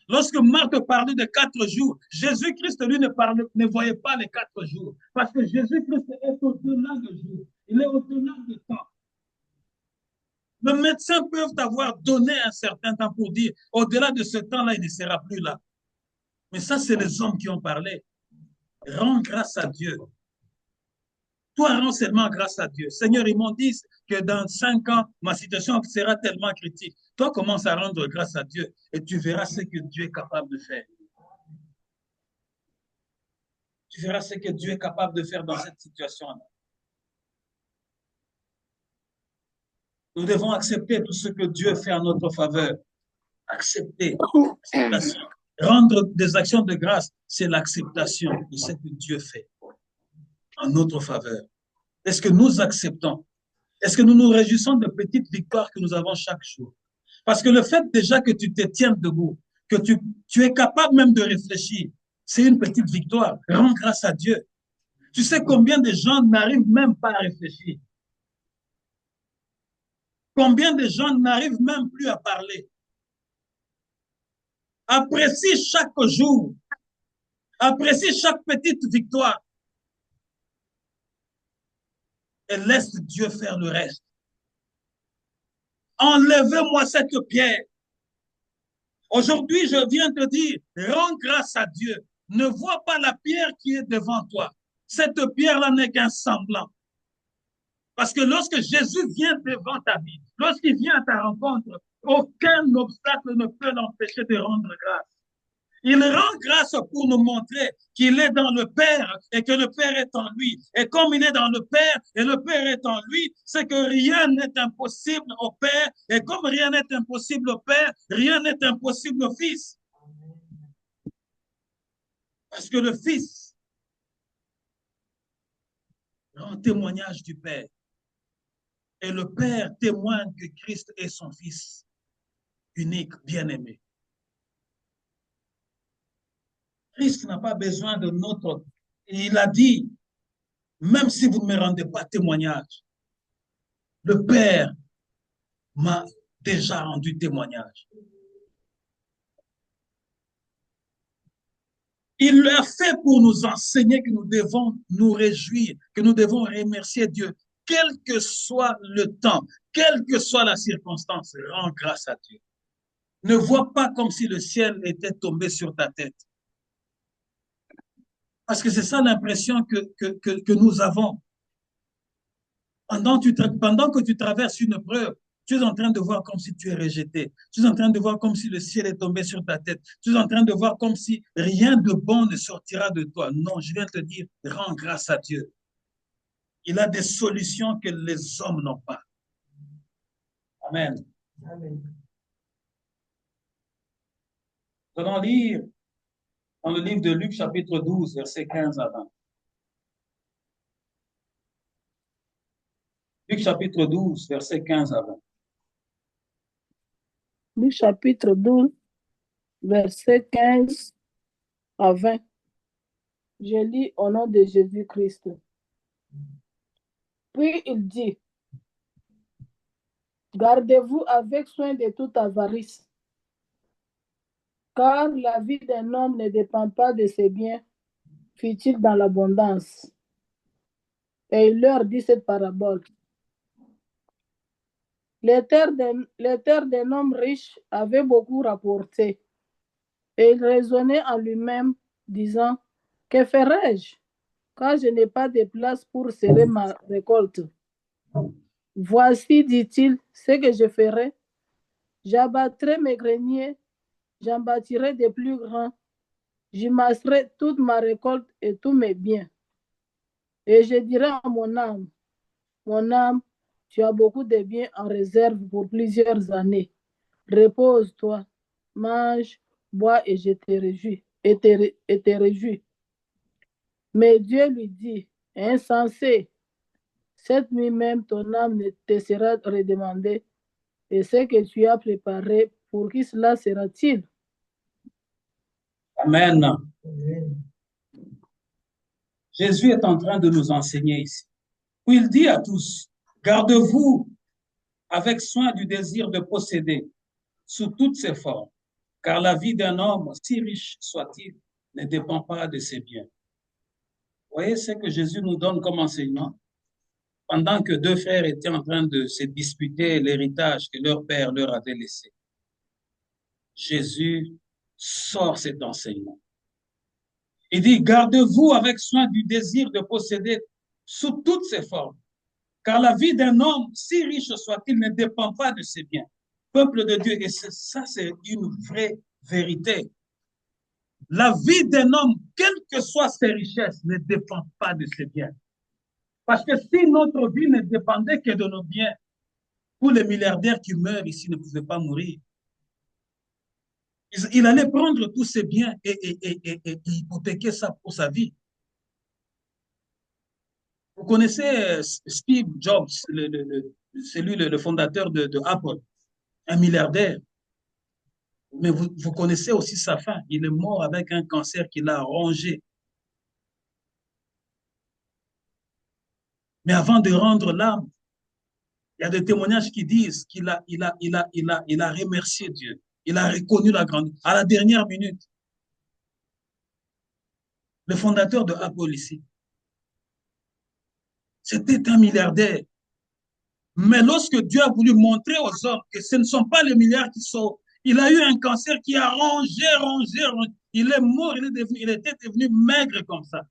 Lorsque Marthe parlait de 4 jours, Jésus-Christ, lui, ne voyait pas les 4 jours. Parce que Jésus-Christ est au-delà de jours. Il est au-delà de temps. Les médecins peuvent avoir donné un certain temps pour dire, au-delà de ce temps-là, il ne sera plus là. Mais ça, c'est les hommes qui ont parlé. Rends grâce à Dieu. Toi, rends seulement grâce à Dieu. Seigneur, ils m'ont dit que dans 5 ans, ma situation sera tellement critique. Toi, commence à rendre grâce à Dieu et tu verras ce que Dieu est capable de faire. Tu verras ce que Dieu est capable de faire dans cette situation-là. Nous devons accepter tout ce que Dieu fait en notre faveur. Accepter. Rendre des actions de grâce, c'est l'acceptation de ce que Dieu fait en notre faveur. Est-ce que nous acceptons? Est-ce que nous nous réjouissons de petites victoires que nous avons chaque jour? Parce que le fait déjà que tu te tiennes debout, que tu es capable même de réfléchir, c'est une petite victoire. Rends grâce à Dieu. Tu sais combien de gens n'arrivent même pas à réfléchir? Combien de gens n'arrivent même plus à parler? Apprécie chaque jour. Apprécie chaque petite victoire. Et laisse Dieu faire le reste. Enlevez-moi cette pierre. Aujourd'hui, je viens te dire, rends grâce à Dieu. Ne vois pas la pierre qui est devant toi. Cette pierre-là n'est qu'un semblant. Parce que lorsque Jésus vient devant ta vie, lorsqu'il vient à ta rencontre, aucun obstacle ne peut l'empêcher de rendre grâce. Il rend grâce pour nous montrer qu'il est dans le Père et que le Père est en lui. Et comme il est dans le Père et le Père est en lui, c'est que rien n'est impossible au Père. Et comme rien n'est impossible au Père, rien n'est impossible au Fils. Parce que le Fils rend témoignage du Père. Et le Père témoigne que Christ est son Fils unique, bien-aimé. Christ n'a pas besoin de notre... Il a dit, même si vous ne me rendez pas témoignage, le Père m'a déjà rendu témoignage. Il l'a fait pour nous enseigner que nous devons nous réjouir, que nous devons remercier Dieu, quel que soit le temps, quelle que soit la circonstance, rends grâce à Dieu. Ne vois pas comme si le ciel était tombé sur ta tête. Parce que c'est ça l'impression que nous avons. Pendant que tu traverses une preuve, tu es en train de voir comme si tu es rejeté. Tu es en train de voir comme si le ciel est tombé sur ta tête. Tu es en train de voir comme si rien de bon ne sortira de toi. Non, je viens te dire, rends grâce à Dieu. Il a des solutions que les hommes n'ont pas. Amen. Amen. Nous allons lire dans le livre de Luc, chapitre 12, versets 15 à 20. Luc, chapitre 12, versets 15 à 20. Luc, chapitre 12, versets 15 à 20. Je lis au nom de Jésus-Christ. Puis il dit, gardez-vous avec soin de toute avarice, car la vie d'un homme ne dépend pas de ses biens, fit-il dans l'abondance. Et il leur dit cette parabole. Les terres d'un homme riche avaient beaucoup rapporté. Et il raisonnait en lui-même, disant, que ferai-je, car je n'ai pas de place pour serrer ma récolte? Voici, dit-il, ce que je ferai. J'abattrai mes greniers, j'en bâtirai de plus grands, j'y masserai toute ma récolte et tous mes biens. Et je dirai à mon âme, tu as beaucoup de biens en réserve pour plusieurs années. Repose-toi, mange, bois et je te réjouis. Et te réjouis. Mais Dieu lui dit, insensé, cette nuit même ton âme te sera redemandée. Et ce que tu as préparé, pour qui cela sera-t-il? Amen. Amen. Jésus est en train de nous enseigner ici. Où il dit à tous, gardez-vous avec soin du désir de posséder sous toutes ses formes, car la vie d'un homme, si riche soit-il, ne dépend pas de ses biens. Vous voyez ce que Jésus nous donne comme enseignement? Pendant que deux frères étaient en train de se disputer l'héritage que leur père leur avait laissé, Jésus sort cet enseignement. Il dit, gardez-vous avec soin du désir de posséder sous toutes ses formes, car la vie d'un homme, si riche soit-il, ne dépend pas de ses biens. Peuple de Dieu, et ça, c'est une vraie vérité. La vie d'un homme, quelles que soient ses richesses, ne dépend pas de ses biens. Parce que si notre vie ne dépendait que de nos biens, tous les milliardaires qui meurent ici ne pouvaient pas mourir. Il allait prendre tous ses biens et hypothéquer ça pour sa vie. Vous connaissez Steve Jobs, c'est lui le fondateur de Apple, un milliardaire. Mais vous connaissez aussi sa fin. Il est mort avec un cancer qui l'a rongé. Mais avant de rendre l'âme, il y a des témoignages qui disent qu'il a remercié Dieu. Il a reconnu la grandeur. À la dernière minute, le fondateur de Apple ici, c'était un milliardaire. Mais lorsque Dieu a voulu montrer aux hommes que ce ne sont pas les milliards qui sont, il a eu un cancer qui a rongé. Il est mort, il était devenu maigre comme ça,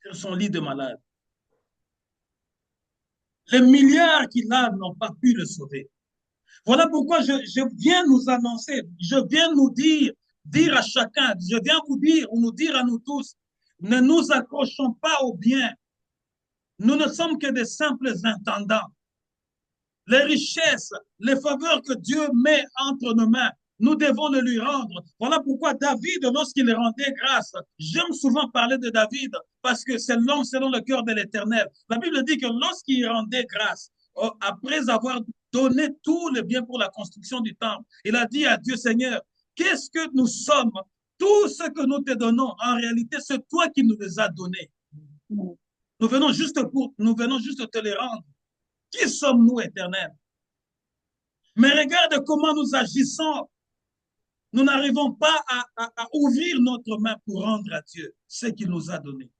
sur son lit de malade. Les milliards qu'il a n'ont pas pu le sauver. Voilà pourquoi je viens nous annoncer, je viens nous dire à chacun, je viens vous dire ou nous dire à nous tous, ne nous accrochons pas au bien. Nous ne sommes que des simples intendants. Les richesses, les faveurs que Dieu met entre nos mains, nous devons le lui rendre. Voilà pourquoi David, lorsqu'il rendait grâce, j'aime souvent parler de David parce que c'est l'homme selon le cœur de l'Éternel. La Bible dit que lorsqu'il rendait grâce, après avoir donné tout le bien pour la construction du temple, il a dit à Dieu, Seigneur, qu'est-ce que nous sommes? Tout ce que nous te donnons, en réalité, c'est toi qui nous les as donnés. Nous venons juste te les rendre. Qui sommes-nous, Éternel? Mais regarde comment nous agissons. Nous n'arrivons pas à ouvrir notre main pour rendre à Dieu ce qu'il nous a donné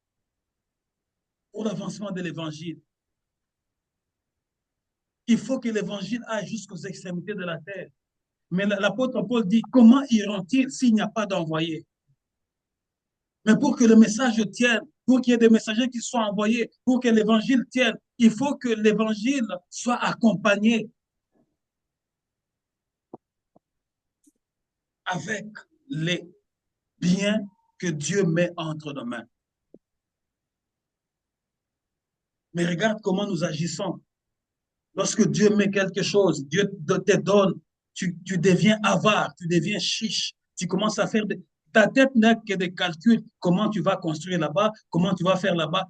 pour l'avancement de l'Évangile. Il faut que l'Évangile aille jusqu'aux extrémités de la terre. Mais l'apôtre Paul dit, comment iront-ils s'il n'y a pas d'envoyé? Mais pour que le message tienne, pour qu'il y ait des messagers qui soient envoyés, pour que l'Évangile tienne, il faut que l'Évangile soit accompagné avec les biens que Dieu met entre nos mains. Mais regarde comment nous agissons. Lorsque Dieu met quelque chose, Dieu te donne, tu deviens avare, tu deviens chiche, tu commences à faire ta tête n'est que des calculs, comment tu vas construire là-bas, comment tu vas faire là-bas.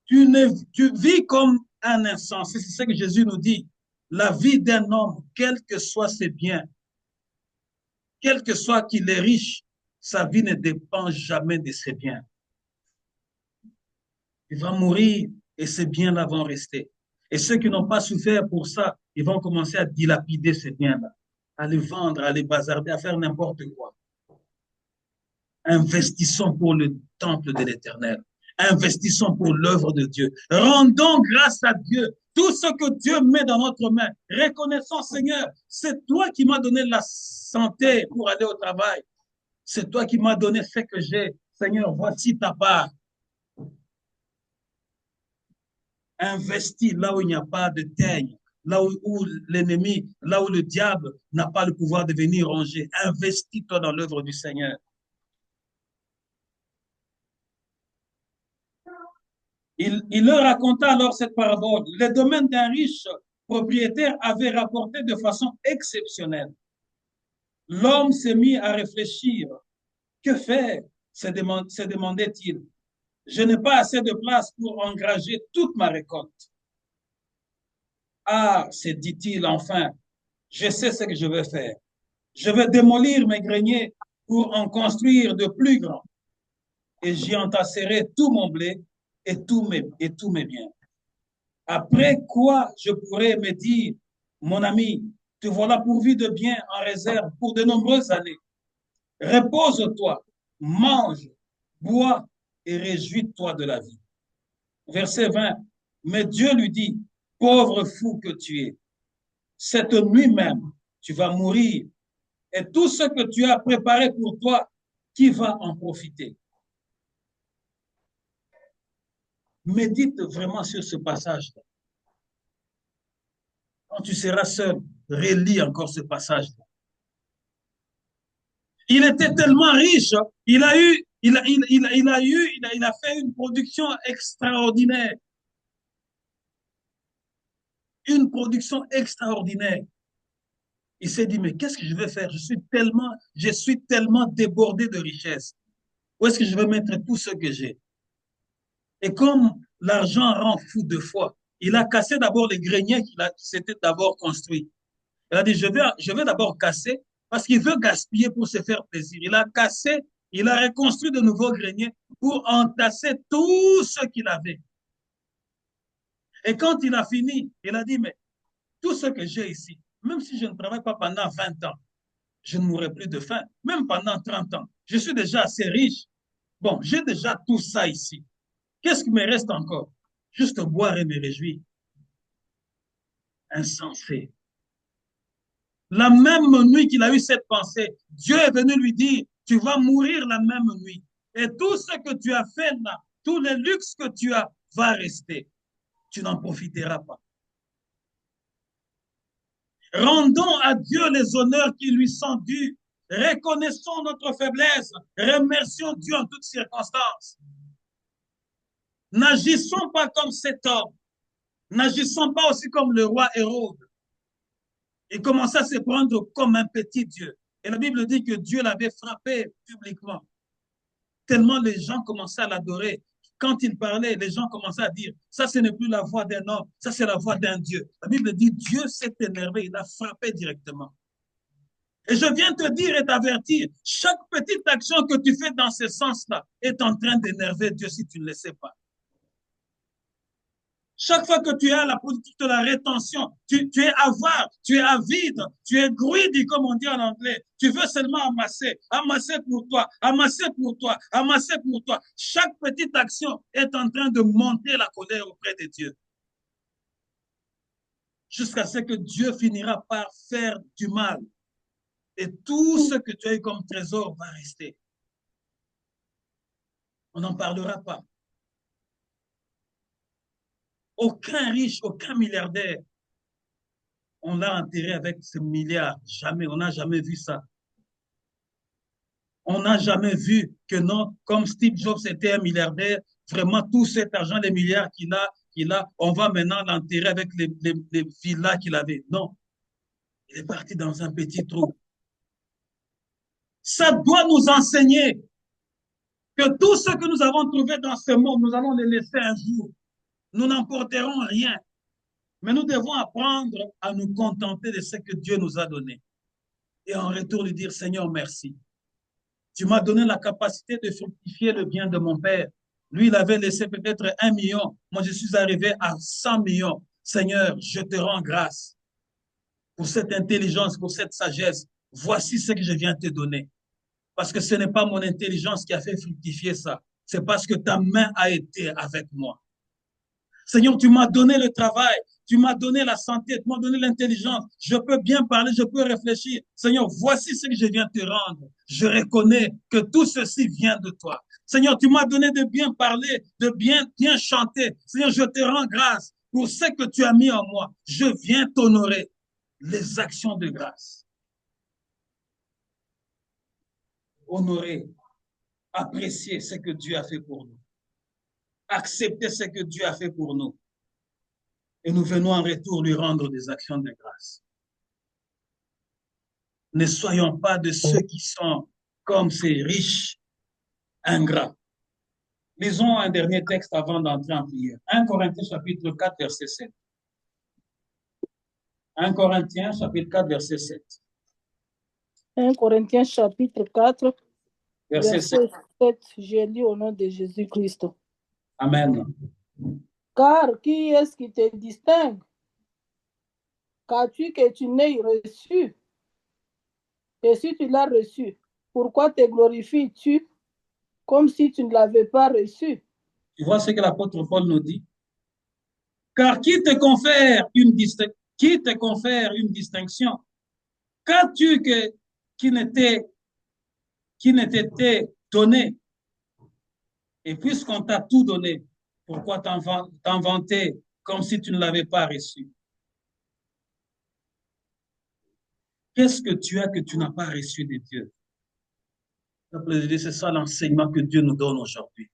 Tu vis comme un insensé, c'est ce que Jésus nous dit. La vie d'un homme, quels que soient ses biens, quel que soit qu'il est riche, sa vie ne dépend jamais de ses biens. Il va mourir et ces biens-là vont rester. Et ceux qui n'ont pas souffert pour ça, ils vont commencer à dilapider ces biens-là, à les vendre, à les bazarder, à faire n'importe quoi. Investissons pour le temple de l'Éternel. Investissons pour l'œuvre de Dieu. Rendons grâce à Dieu. Tout ce que Dieu met dans notre main, reconnaissons, Seigneur, c'est toi qui m'as donné la santé pour aller au travail. C'est toi qui m'as donné ce que j'ai. Seigneur, voici ta part. Investis là où il n'y a pas de teigne, là où l'ennemi, là où le diable n'a pas le pouvoir de venir ronger. Investis-toi dans l'œuvre du Seigneur. Il leur raconta alors cette parabole. Le domaine d'un riche propriétaire avait rapporté de façon exceptionnelle. L'homme s'est mis à réfléchir. Que faire? Se demandait-il. Je n'ai pas assez de place pour engranger toute ma récolte. Ah, se dit-il enfin, je sais ce que je vais faire. Je vais démolir mes greniers pour en construire de plus grands. Et j'y entasserai tout mon blé et tous mes biens. Après quoi, je pourrais me dire, mon ami, te voilà pourvu de biens en réserve pour de nombreuses années. Repose-toi, mange, bois et réjouis-toi de la vie. Verset 20. Mais Dieu lui dit, pauvre fou que tu es, cette nuit même, tu vas mourir. Et tout ce que tu as préparé pour toi, qui va en profiter? Médite vraiment sur ce passage-là. Quand tu seras seul, relis encore ce passage-là. Il était tellement riche, il a fait une production extraordinaire. Une production extraordinaire. Il s'est dit, mais qu'est-ce que je vais faire? Je suis tellement débordé de richesses. Où est-ce que je vais mettre tout ce que j'ai? Et comme l'argent rend fou de foi, il a cassé d'abord les greniers qu'il s'était d'abord construits. Il a dit, je vais d'abord casser parce qu'il veut gaspiller pour se faire plaisir. Il a cassé, il a reconstruit de nouveaux greniers pour entasser tout ce qu'il avait. Et quand il a fini, il a dit, mais tout ce que j'ai ici, même si je ne travaille pas pendant 20 ans, je ne mourrai plus de faim, même pendant 30 ans. Je suis déjà assez riche. Bon, j'ai déjà tout ça ici. Qu'est-ce qui me reste encore? Juste boire et me réjouir. Insensé. La même nuit qu'il a eu cette pensée, Dieu est venu lui dire, tu vas mourir la même nuit. Et tout ce que tu as fait là, tous les luxes que tu as, va rester. Tu n'en profiteras pas. Rendons à Dieu les honneurs qui lui sont dus. Reconnaissons notre faiblesse. Remercions Dieu en toutes circonstances. N'agissons pas comme cet homme. N'agissons pas aussi comme le roi Hérode. Il commença à se prendre comme un petit Dieu. Et la Bible dit que Dieu l'avait frappé publiquement. Tellement les gens commençaient à l'adorer. Quand il parlait, les gens commençaient à dire, ça, ce n'est plus la voix d'un homme, ça, c'est la voix d'un Dieu. La Bible dit, Dieu s'est énervé, il a frappé directement. Et je viens te dire et t'avertir, chaque petite action que tu fais dans ce sens-là est en train d'énerver Dieu si tu ne le sais pas. Chaque fois que tu as la politique de la rétention, tu es avare, tu es avide, tu es greedy, comme on dit en anglais. Tu veux seulement amasser, amasser pour toi, amasser pour toi, amasser pour toi. Chaque petite action est en train de monter la colère auprès de Dieu. Jusqu'à ce que Dieu finira par faire du mal. Et tout ce que tu as eu comme trésor va rester. On n'en parlera pas. Aucun riche, aucun milliardaire, on l'a enterré avec ce milliard. Jamais, on n'a jamais vu ça. On n'a jamais vu que non, comme Steve Jobs était un milliardaire, vraiment tout cet argent, les milliards qu'il a, on va maintenant l'enterrer avec les villas qu'il avait. Non, il est parti dans un petit trou. Ça doit nous enseigner que tout ce que nous avons trouvé dans ce monde, nous allons le laisser un jour. Nous n'emporterons rien. Mais nous devons apprendre à nous contenter de ce que Dieu nous a donné. Et en retour lui dire, Seigneur, merci. Tu m'as donné la capacité de fructifier le bien de mon père. Lui, il avait laissé peut-être 1 million. Moi, je suis arrivé à 100 millions. Seigneur, je te rends grâce pour cette intelligence, pour cette sagesse. Voici ce que je viens te donner. Parce que ce n'est pas mon intelligence qui a fait fructifier ça. C'est parce que ta main a été avec moi. Seigneur, tu m'as donné le travail, tu m'as donné la santé, tu m'as donné l'intelligence. Je peux bien parler, je peux réfléchir. Seigneur, voici ce que je viens te rendre. Je reconnais que tout ceci vient de toi. Seigneur, tu m'as donné de bien parler, de bien chanter. Seigneur, je te rends grâce pour ce que tu as mis en moi. Je viens t'honorer. Les actions de grâce. Honorer, apprécier ce que Dieu a fait pour nous. Accepter ce que Dieu a fait pour nous. Et nous venons en retour lui rendre des actions de grâce. Ne soyons pas de ceux qui sont comme ces riches ingrats. Lisons un dernier texte avant d'entrer en prière. 1 Corinthiens chapitre 4, verset 7. 1 Corinthiens chapitre 4, verset 7. 1 Corinthiens chapitre 4, verset 7. 7. Je lis au nom de Jésus-Christ. Amen. Car qui est-ce qui te distingue? Qu'as-tu que tu n'aies reçu? Et si tu l'as reçu, pourquoi te glorifies-tu comme si tu ne l'avais pas reçu? Tu vois ce que l'apôtre Paul nous dit? Car qui te confère une distinction? Qu'as-tu qui n'était donné? Et puisqu'on t'a tout donné, pourquoi t'en vanter comme si tu ne l'avais pas reçu? Qu'est-ce que tu as que tu n'as pas reçu de Dieu? C'est ça l'enseignement que Dieu nous donne aujourd'hui.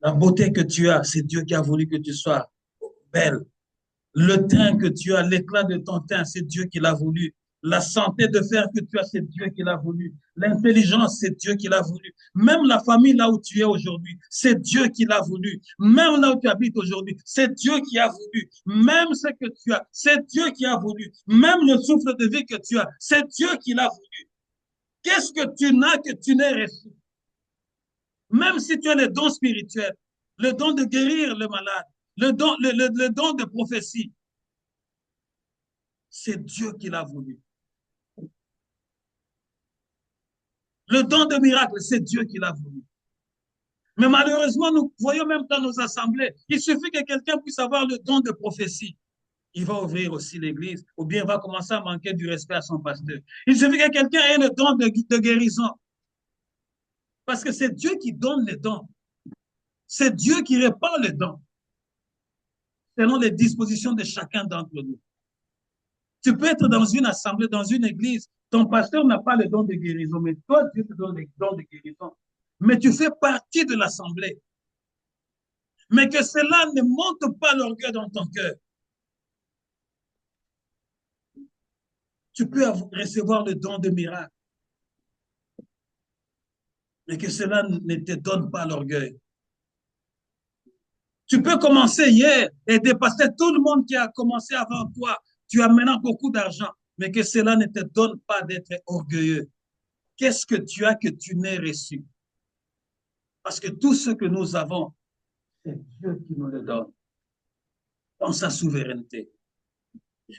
La beauté que tu as, c'est Dieu qui a voulu que tu sois belle. Le teint que tu as, l'éclat de ton teint, c'est Dieu qui l'a voulu. La santé de fer que tu as, c'est Dieu qui l'a voulu. L'intelligence, c'est Dieu qui l'a voulu. Même la famille là où tu es aujourd'hui, c'est Dieu qui l'a voulu. Même là où tu habites aujourd'hui, c'est Dieu qui a voulu. Même ce que tu as, c'est Dieu qui a voulu. Même le souffle de vie que tu as, c'est Dieu qui l'a voulu. Qu'est-ce que tu n'as que tu n'aies reçu? Même si tu as les dons spirituels, le don de guérir le malade, le don de prophétie, c'est Dieu qui l'a voulu. Le don de miracle, c'est Dieu qui l'a voulu. Mais malheureusement, nous voyons même dans nos assemblées, il suffit que quelqu'un puisse avoir le don de prophétie. Il va ouvrir aussi l'église, ou bien il va commencer à manquer du respect à son pasteur. Il suffit que quelqu'un ait le don de guérison. Parce que c'est Dieu qui donne les dons. C'est Dieu qui répand les dons, selon les dispositions de chacun d'entre nous. Tu peux être dans une assemblée, dans une église, ton pasteur n'a pas le don de guérison, mais toi, Dieu te donne le don de guérison. Mais tu fais partie de l'assemblée. Mais que cela ne monte pas l'orgueil dans ton cœur. Tu peux recevoir le don de miracle, mais que cela ne te donne pas l'orgueil. Tu peux commencer hier et dépasser tout le monde qui a commencé avant toi. Tu as maintenant beaucoup d'argent, mais que cela ne te donne pas d'être orgueilleux. Qu'est-ce que tu as que tu n'aies reçu? Parce que tout ce que nous avons, c'est Dieu qui nous le donne dans sa souveraineté.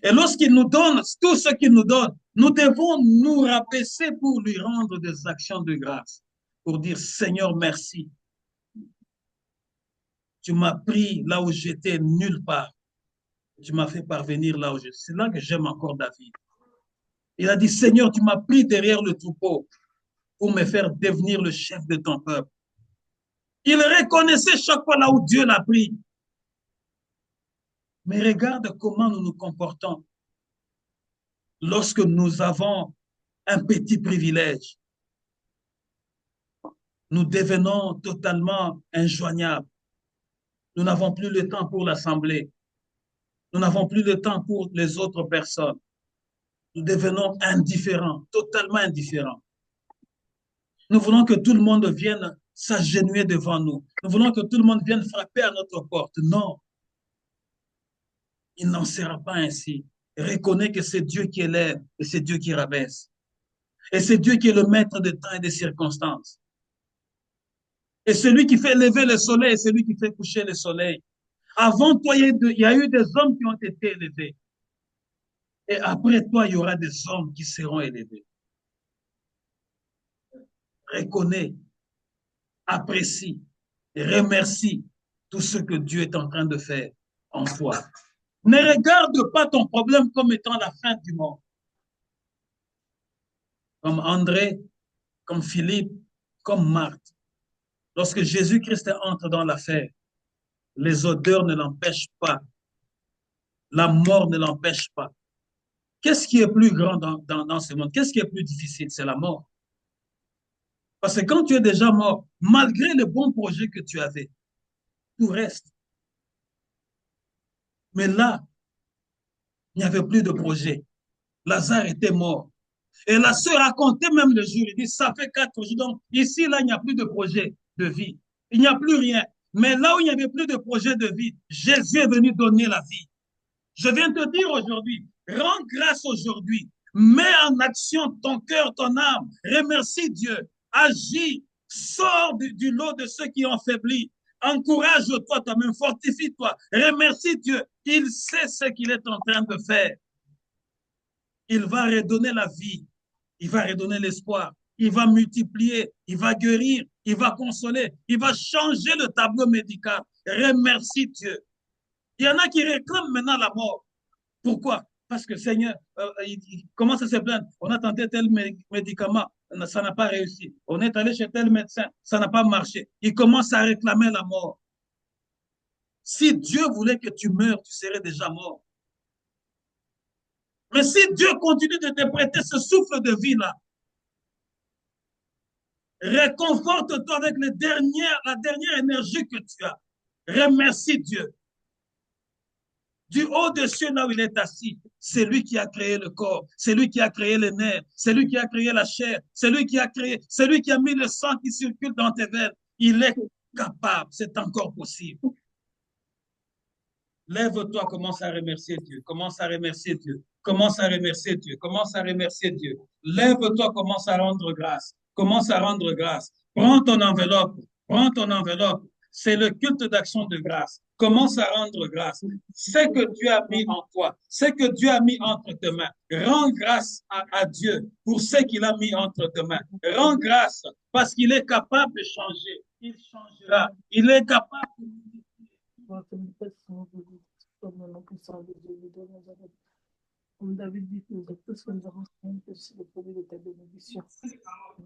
Et lorsqu'il nous donne tout ce qu'il nous donne, nous devons nous rabaisser pour lui rendre des actions de grâce, pour dire Seigneur, merci. Tu m'as pris là où j'étais nulle part. Tu m'as fait parvenir là où je suis. C'est là que j'aime encore David. Il a dit, Seigneur, tu m'as pris derrière le troupeau pour me faire devenir le chef de ton peuple. Il reconnaissait chaque fois là où Dieu l'a pris. Mais regarde comment nous nous comportons lorsque nous avons un petit privilège. Nous devenons totalement injoignables. Nous n'avons plus le temps pour l'assemblée. Nous n'avons plus le temps pour les autres personnes. Nous devenons indifférents, totalement indifférents. Nous voulons que tout le monde vienne s'agenouiller devant nous. Nous voulons que tout le monde vienne frapper à notre porte. Non. Il n'en sera pas ainsi. Reconnais que c'est Dieu qui élève et c'est Dieu qui rabaisse. Et c'est Dieu qui est le maître des temps et des circonstances. Et celui qui fait lever le soleil, c'est lui qui fait coucher le soleil. Avant toi, il y a eu des hommes qui ont été élevés. Et après toi, il y aura des hommes qui seront élevés. Reconnais, apprécie et remercie tout ce que Dieu est en train de faire en toi. Ne regarde pas ton problème comme étant la fin du monde. Comme André, comme Philippe, comme Marthe. Lorsque Jésus-Christ entre dans l'affaire, les odeurs ne l'empêchent pas. La mort ne l'empêche pas. Qu'est-ce qui est plus grand dans ce monde? Qu'est-ce qui est plus difficile? C'est la mort. Parce que quand tu es déjà mort, malgré le bon projet que tu avais, tout reste. Mais là, il n'y avait plus de projet. Lazare était mort. Et la sœur racontait même le jour, il dit, ça fait 4 jours. Donc, ici, là, il n'y a plus de projet de vie. Il n'y a plus rien. Mais là où il n'y avait plus de projet de vie, Jésus est venu donner la vie. Je viens te dire aujourd'hui, rends grâce aujourd'hui. Mets en action ton cœur, ton âme. Remercie Dieu. Agis. Sors du lot de ceux qui ont faibli. Encourage-toi toi-même. Fortifie-toi. Remercie Dieu. Il sait ce qu'il est en train de faire. Il va redonner la vie. Il va redonner l'espoir. Il va multiplier. Il va guérir. Il va consoler. Il va changer le tableau médical. Remercie Dieu. Il y en a qui réclament maintenant la mort. Pourquoi? Parce que Seigneur, il commence à se plaindre. On a tenté tel médicament, ça n'a pas réussi. On est allé chez tel médecin, ça n'a pas marché. Il commence à réclamer la mort. Si Dieu voulait que tu meurs, tu serais déjà mort. Mais si Dieu continue de te prêter ce souffle de vie-là, réconforte-toi avec la dernière énergie que tu as. Remercie Dieu. Du haut des cieux, là où il est assis, C'est lui qui a créé le corps, c'est lui qui a créé les nerfs, c'est lui qui a créé la chair, c'est lui qui a créé, c'est lui qui a mis le sang qui circule dans tes veines. Il est capable, c'est encore possible. Lève-toi, commence à remercier Dieu, commence à remercier Dieu, commence à remercier Dieu, commence à remercier Dieu. Lève-toi, commence à rendre grâce, commence à rendre grâce. Prends ton enveloppe, prends ton enveloppe. C'est le culte d'action de grâce. Commence à rendre grâce. C'est que Dieu a mis en toi, c'est que Dieu a mis entre tes mains. Rends grâce à Dieu pour ce qu'il a mis entre tes mains. Rends grâce parce qu'il est capable de changer. Il changera. Il est capable de comme David dit, nous avons tous que nous avons c'est le produit de ta bénédiction.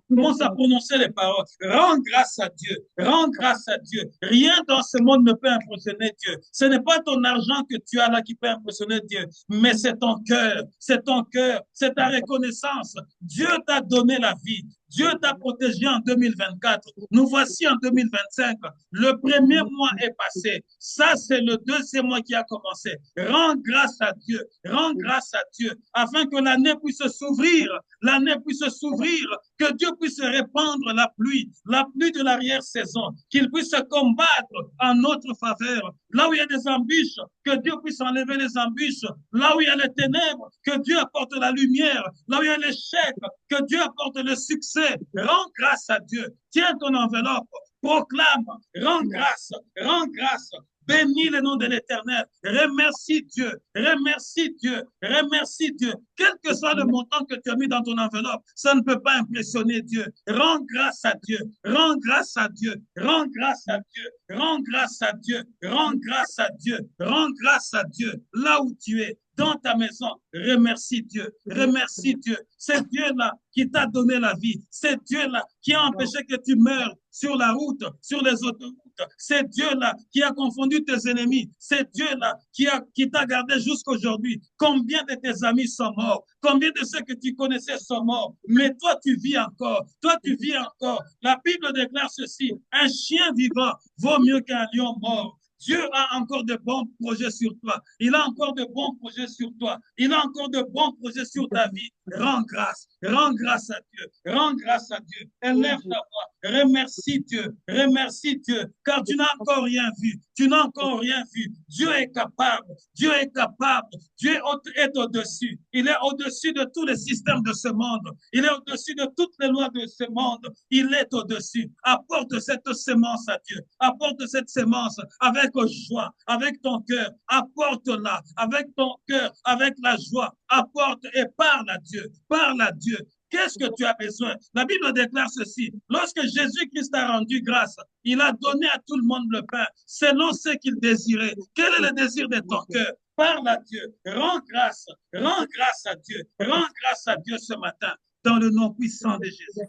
Commence à prononcer les paroles. Rends grâce à Dieu. Rends grâce à Dieu. Rien dans ce monde ne peut impressionner Dieu. Ce n'est pas ton argent que tu as là qui peut impressionner Dieu, mais c'est ton cœur. C'est ton cœur. C'est ta reconnaissance. Dieu t'a donné la vie. Dieu t'a protégé en 2024. Nous voici en 2025. Le premier mois est passé. Ça, c'est le deuxième mois qui a commencé. Rends grâce à Dieu. Rends grâce à Dieu afin que l'année puisse s'ouvrir. L'année puisse s'ouvrir. Que Dieu puisse répandre la pluie de l'arrière-saison. Qu'il puisse combattre en notre faveur. Là où il y a des embûches, que Dieu puisse enlever les embûches. Là où il y a les ténèbres, que Dieu apporte la lumière. Là où il y a l'échec, que Dieu apporte le succès. Rends grâce à Dieu. Tiens ton enveloppe. Proclame. Rends grâce. Rends grâce. Bénis le nom de l'Éternel. Remercie Dieu. Remercie Dieu. Remercie Dieu. Quel que soit le montant que tu as mis dans ton enveloppe, ça ne peut pas impressionner Dieu. Rends grâce à Dieu. Rends grâce à Dieu. Rends grâce à Dieu. Rends grâce à Dieu. Rends grâce à Dieu. Rends grâce à Dieu. Là où tu es, dans ta maison, remercie Dieu. Remercie Dieu. C'est Dieu-là qui t'a donné la vie. C'est Dieu-là qui a empêché que tu meurs sur la route, sur les autoroutes. C'est Dieu-là qui a confondu tes ennemis. C'est Dieu-là qui t'a gardé jusqu'aujourd'hui. Combien de tes amis sont morts? Combien de ceux que tu connaissais sont morts? Mais toi, tu vis encore. Toi, tu vis encore. La Bible déclare ceci. Un chien vivant vaut mieux qu'un lion mort. Dieu a encore de bons projets sur toi. Il a encore de bons projets sur toi. Il a encore de bons projets sur ta vie. Rends grâce. Rends grâce à Dieu. Rends grâce à Dieu. Élève ta voix. Remercie Dieu. Remercie Dieu. Car tu n'as encore rien vu. Tu n'as encore rien vu. Dieu est capable. Dieu est capable. Dieu est au-dessus. Il est au-dessus de tous les systèmes de ce monde. Il est au-dessus de toutes les lois de ce monde. Il est au-dessus. Apporte cette sémence à Dieu. Apporte cette sémence avec joie, avec ton cœur. Apporte-la avec ton cœur, avec la joie. Apporte et parle à Dieu. Parle à Dieu. Qu'est-ce que tu as besoin? La Bible déclare ceci. Lorsque Jésus-Christ a rendu grâce, il a donné à tout le monde le pain selon ce qu'il désirait. Quel est le désir de ton cœur? Parle à Dieu. Rends grâce. Rends grâce à Dieu. Rends grâce à Dieu ce matin dans le nom puissant de Jésus.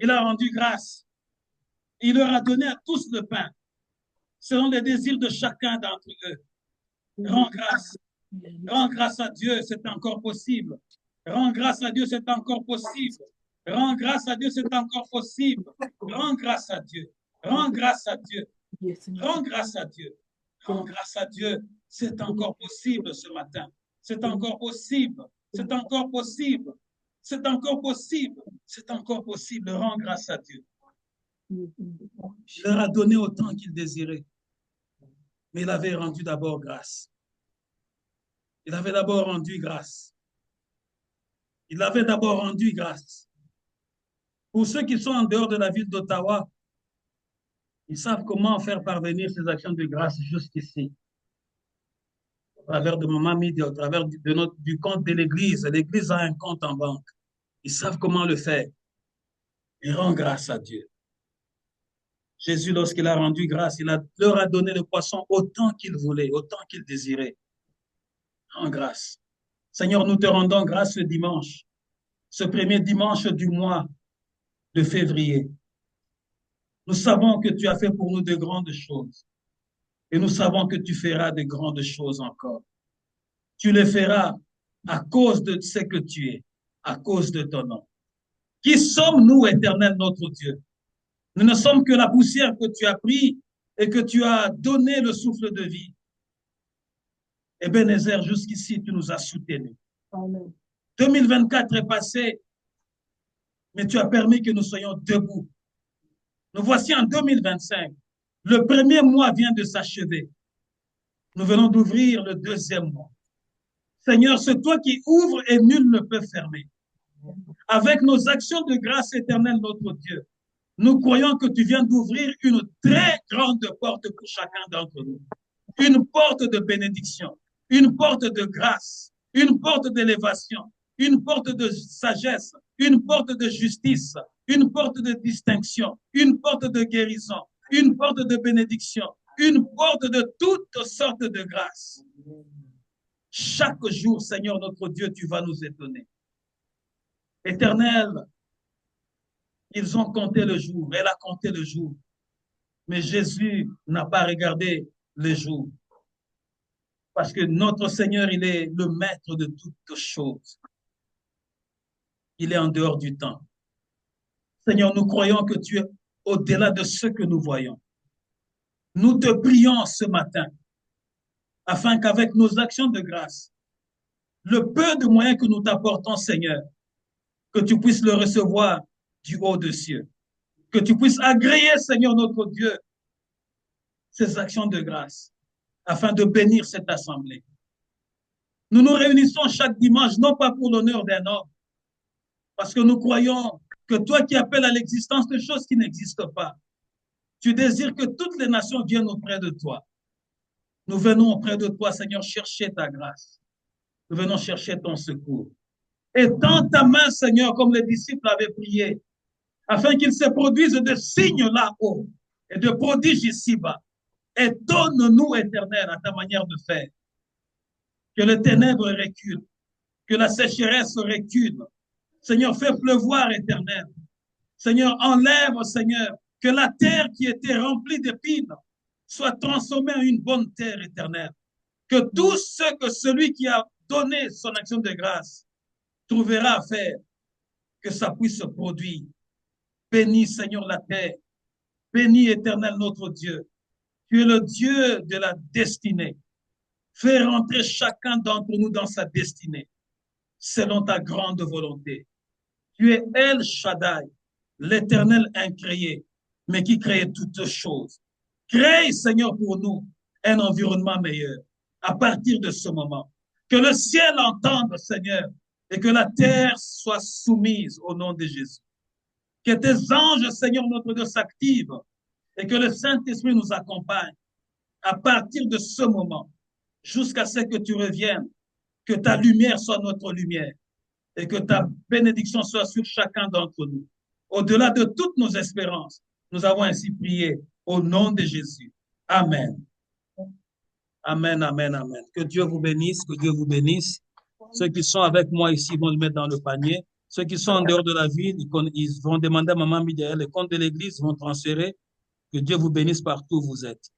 Il a rendu grâce. Il leur a donné à tous le pain selon les désirs de chacun d'entre eux. Rends grâce. Rends grâce à Dieu, c'est encore possible. Rends grâce à Dieu, c'est encore possible. Rends grâce à Dieu, c'est encore possible. Rends grâce à Dieu. Rends grâce à Dieu. Rends grâce à Dieu. Rends grâce à Dieu. C'est encore possible ce matin. C'est encore possible. C'est encore possible. C'est encore possible. C'est encore possible. Rends grâce à Dieu. Il leur a donné autant qu'il désirait. Mais il avait rendu d'abord grâce. Il avait d'abord rendu grâce. Il avait d'abord rendu grâce. Pour ceux qui sont en dehors de la ville d'Ottawa, ils savent comment faire parvenir ces actions de grâce jusqu'ici. Au travers de Maman Midi, au travers du compte de l'Église. L'Église a un compte en banque. Ils savent comment le faire. Ils rendent grâce à Dieu. Jésus, lorsqu'il a rendu grâce, leur a donné le poisson autant qu'il voulait, autant qu'il désirait. Rends grâce. Seigneur, nous te rendons grâce ce dimanche, ce premier dimanche du mois de février. Nous savons que tu as fait pour nous de grandes choses. Et nous savons que tu feras de grandes choses encore. Tu les feras à cause de ce que tu es, à cause de ton nom. Qui sommes-nous, Éternel, notre Dieu? Nous ne sommes que la poussière que tu as pris et que tu as donné le souffle de vie. Ebenezer, jusqu'ici, tu nous as soutenus. Amen. 2024 est passé, mais tu as permis que nous soyons debout. Nous voici en 2025. Le premier mois vient de s'achever. Nous venons d'ouvrir le deuxième mois. Seigneur, c'est toi qui ouvres et nul ne peut fermer. Avec nos actions de grâce éternelle, notre Dieu, nous croyons que tu viens d'ouvrir une très grande porte pour chacun d'entre nous. Une porte de bénédiction, une porte de grâce, une porte d'élévation, une porte de sagesse, une porte de justice, une porte de distinction, une porte de guérison, une porte de bénédiction, une porte de toutes sortes de grâces. Chaque jour, Seigneur notre Dieu, tu vas nous étonner. Éternel, ils ont compté le jour, elle a compté le jour. Mais Jésus n'a pas regardé les jours. Parce que notre Seigneur, il est le maître de toutes choses. Il est en dehors du temps. Seigneur, nous croyons que tu es au-delà de ce que nous voyons. Nous te prions ce matin, afin qu'avec nos actions de grâce, le peu de moyens que nous t'apportons, Seigneur, que tu puisses le recevoir du haut des cieux. Que tu puisses agréer, Seigneur notre Dieu, ces actions de grâce, afin de bénir cette assemblée. Nous nous réunissons chaque dimanche, non pas pour l'honneur d'un homme, parce que nous croyons que toi qui appelles à l'existence de choses qui n'existent pas, tu désires que toutes les nations viennent auprès de toi. Nous venons auprès de toi, Seigneur, chercher ta grâce. Nous venons chercher ton secours. Étends ta main, Seigneur, comme les disciples avaient prié, afin qu'il se produise de signes là-haut et de prodiges ici-bas. Étonne-nous, Éternel, à ta manière de faire. Que les ténèbres reculent, que la sécheresse recule. Seigneur, fais pleuvoir, Éternel. Seigneur, enlève, Seigneur, que la terre qui était remplie d'épines soit transformée en une bonne terre éternelle. Que tout ce que celui qui a donné son action de grâce trouvera à faire, que ça puisse se produire. Bénis, Seigneur, la terre. Bénis, Éternel, notre Dieu. Tu es le Dieu de la destinée. Fais rentrer chacun d'entre nous dans sa destinée, selon ta grande volonté. Tu es El Shaddai, l'Éternel incréé, mais qui crée toutes choses. Crée, Seigneur, pour nous un environnement meilleur à partir de ce moment. Que le ciel entende, Seigneur, et que la terre soit soumise au nom de Jésus. Que tes anges, Seigneur, notre Dieu, s'activent et que le Saint-Esprit nous accompagne à partir de ce moment jusqu'à ce que tu reviennes, que ta lumière soit notre lumière et que ta bénédiction soit sur chacun d'entre nous. Au-delà de toutes nos espérances, nous avons ainsi prié au nom de Jésus. Amen. Amen, amen, amen. Que Dieu vous bénisse, que Dieu vous bénisse. Ceux qui sont avec moi ici vont le mettre dans le panier. Ceux qui sont en dehors de la ville, ils vont demander à Maman Midiaël, les comptes de l'église vont transférer. Que Dieu vous bénisse partout où vous êtes.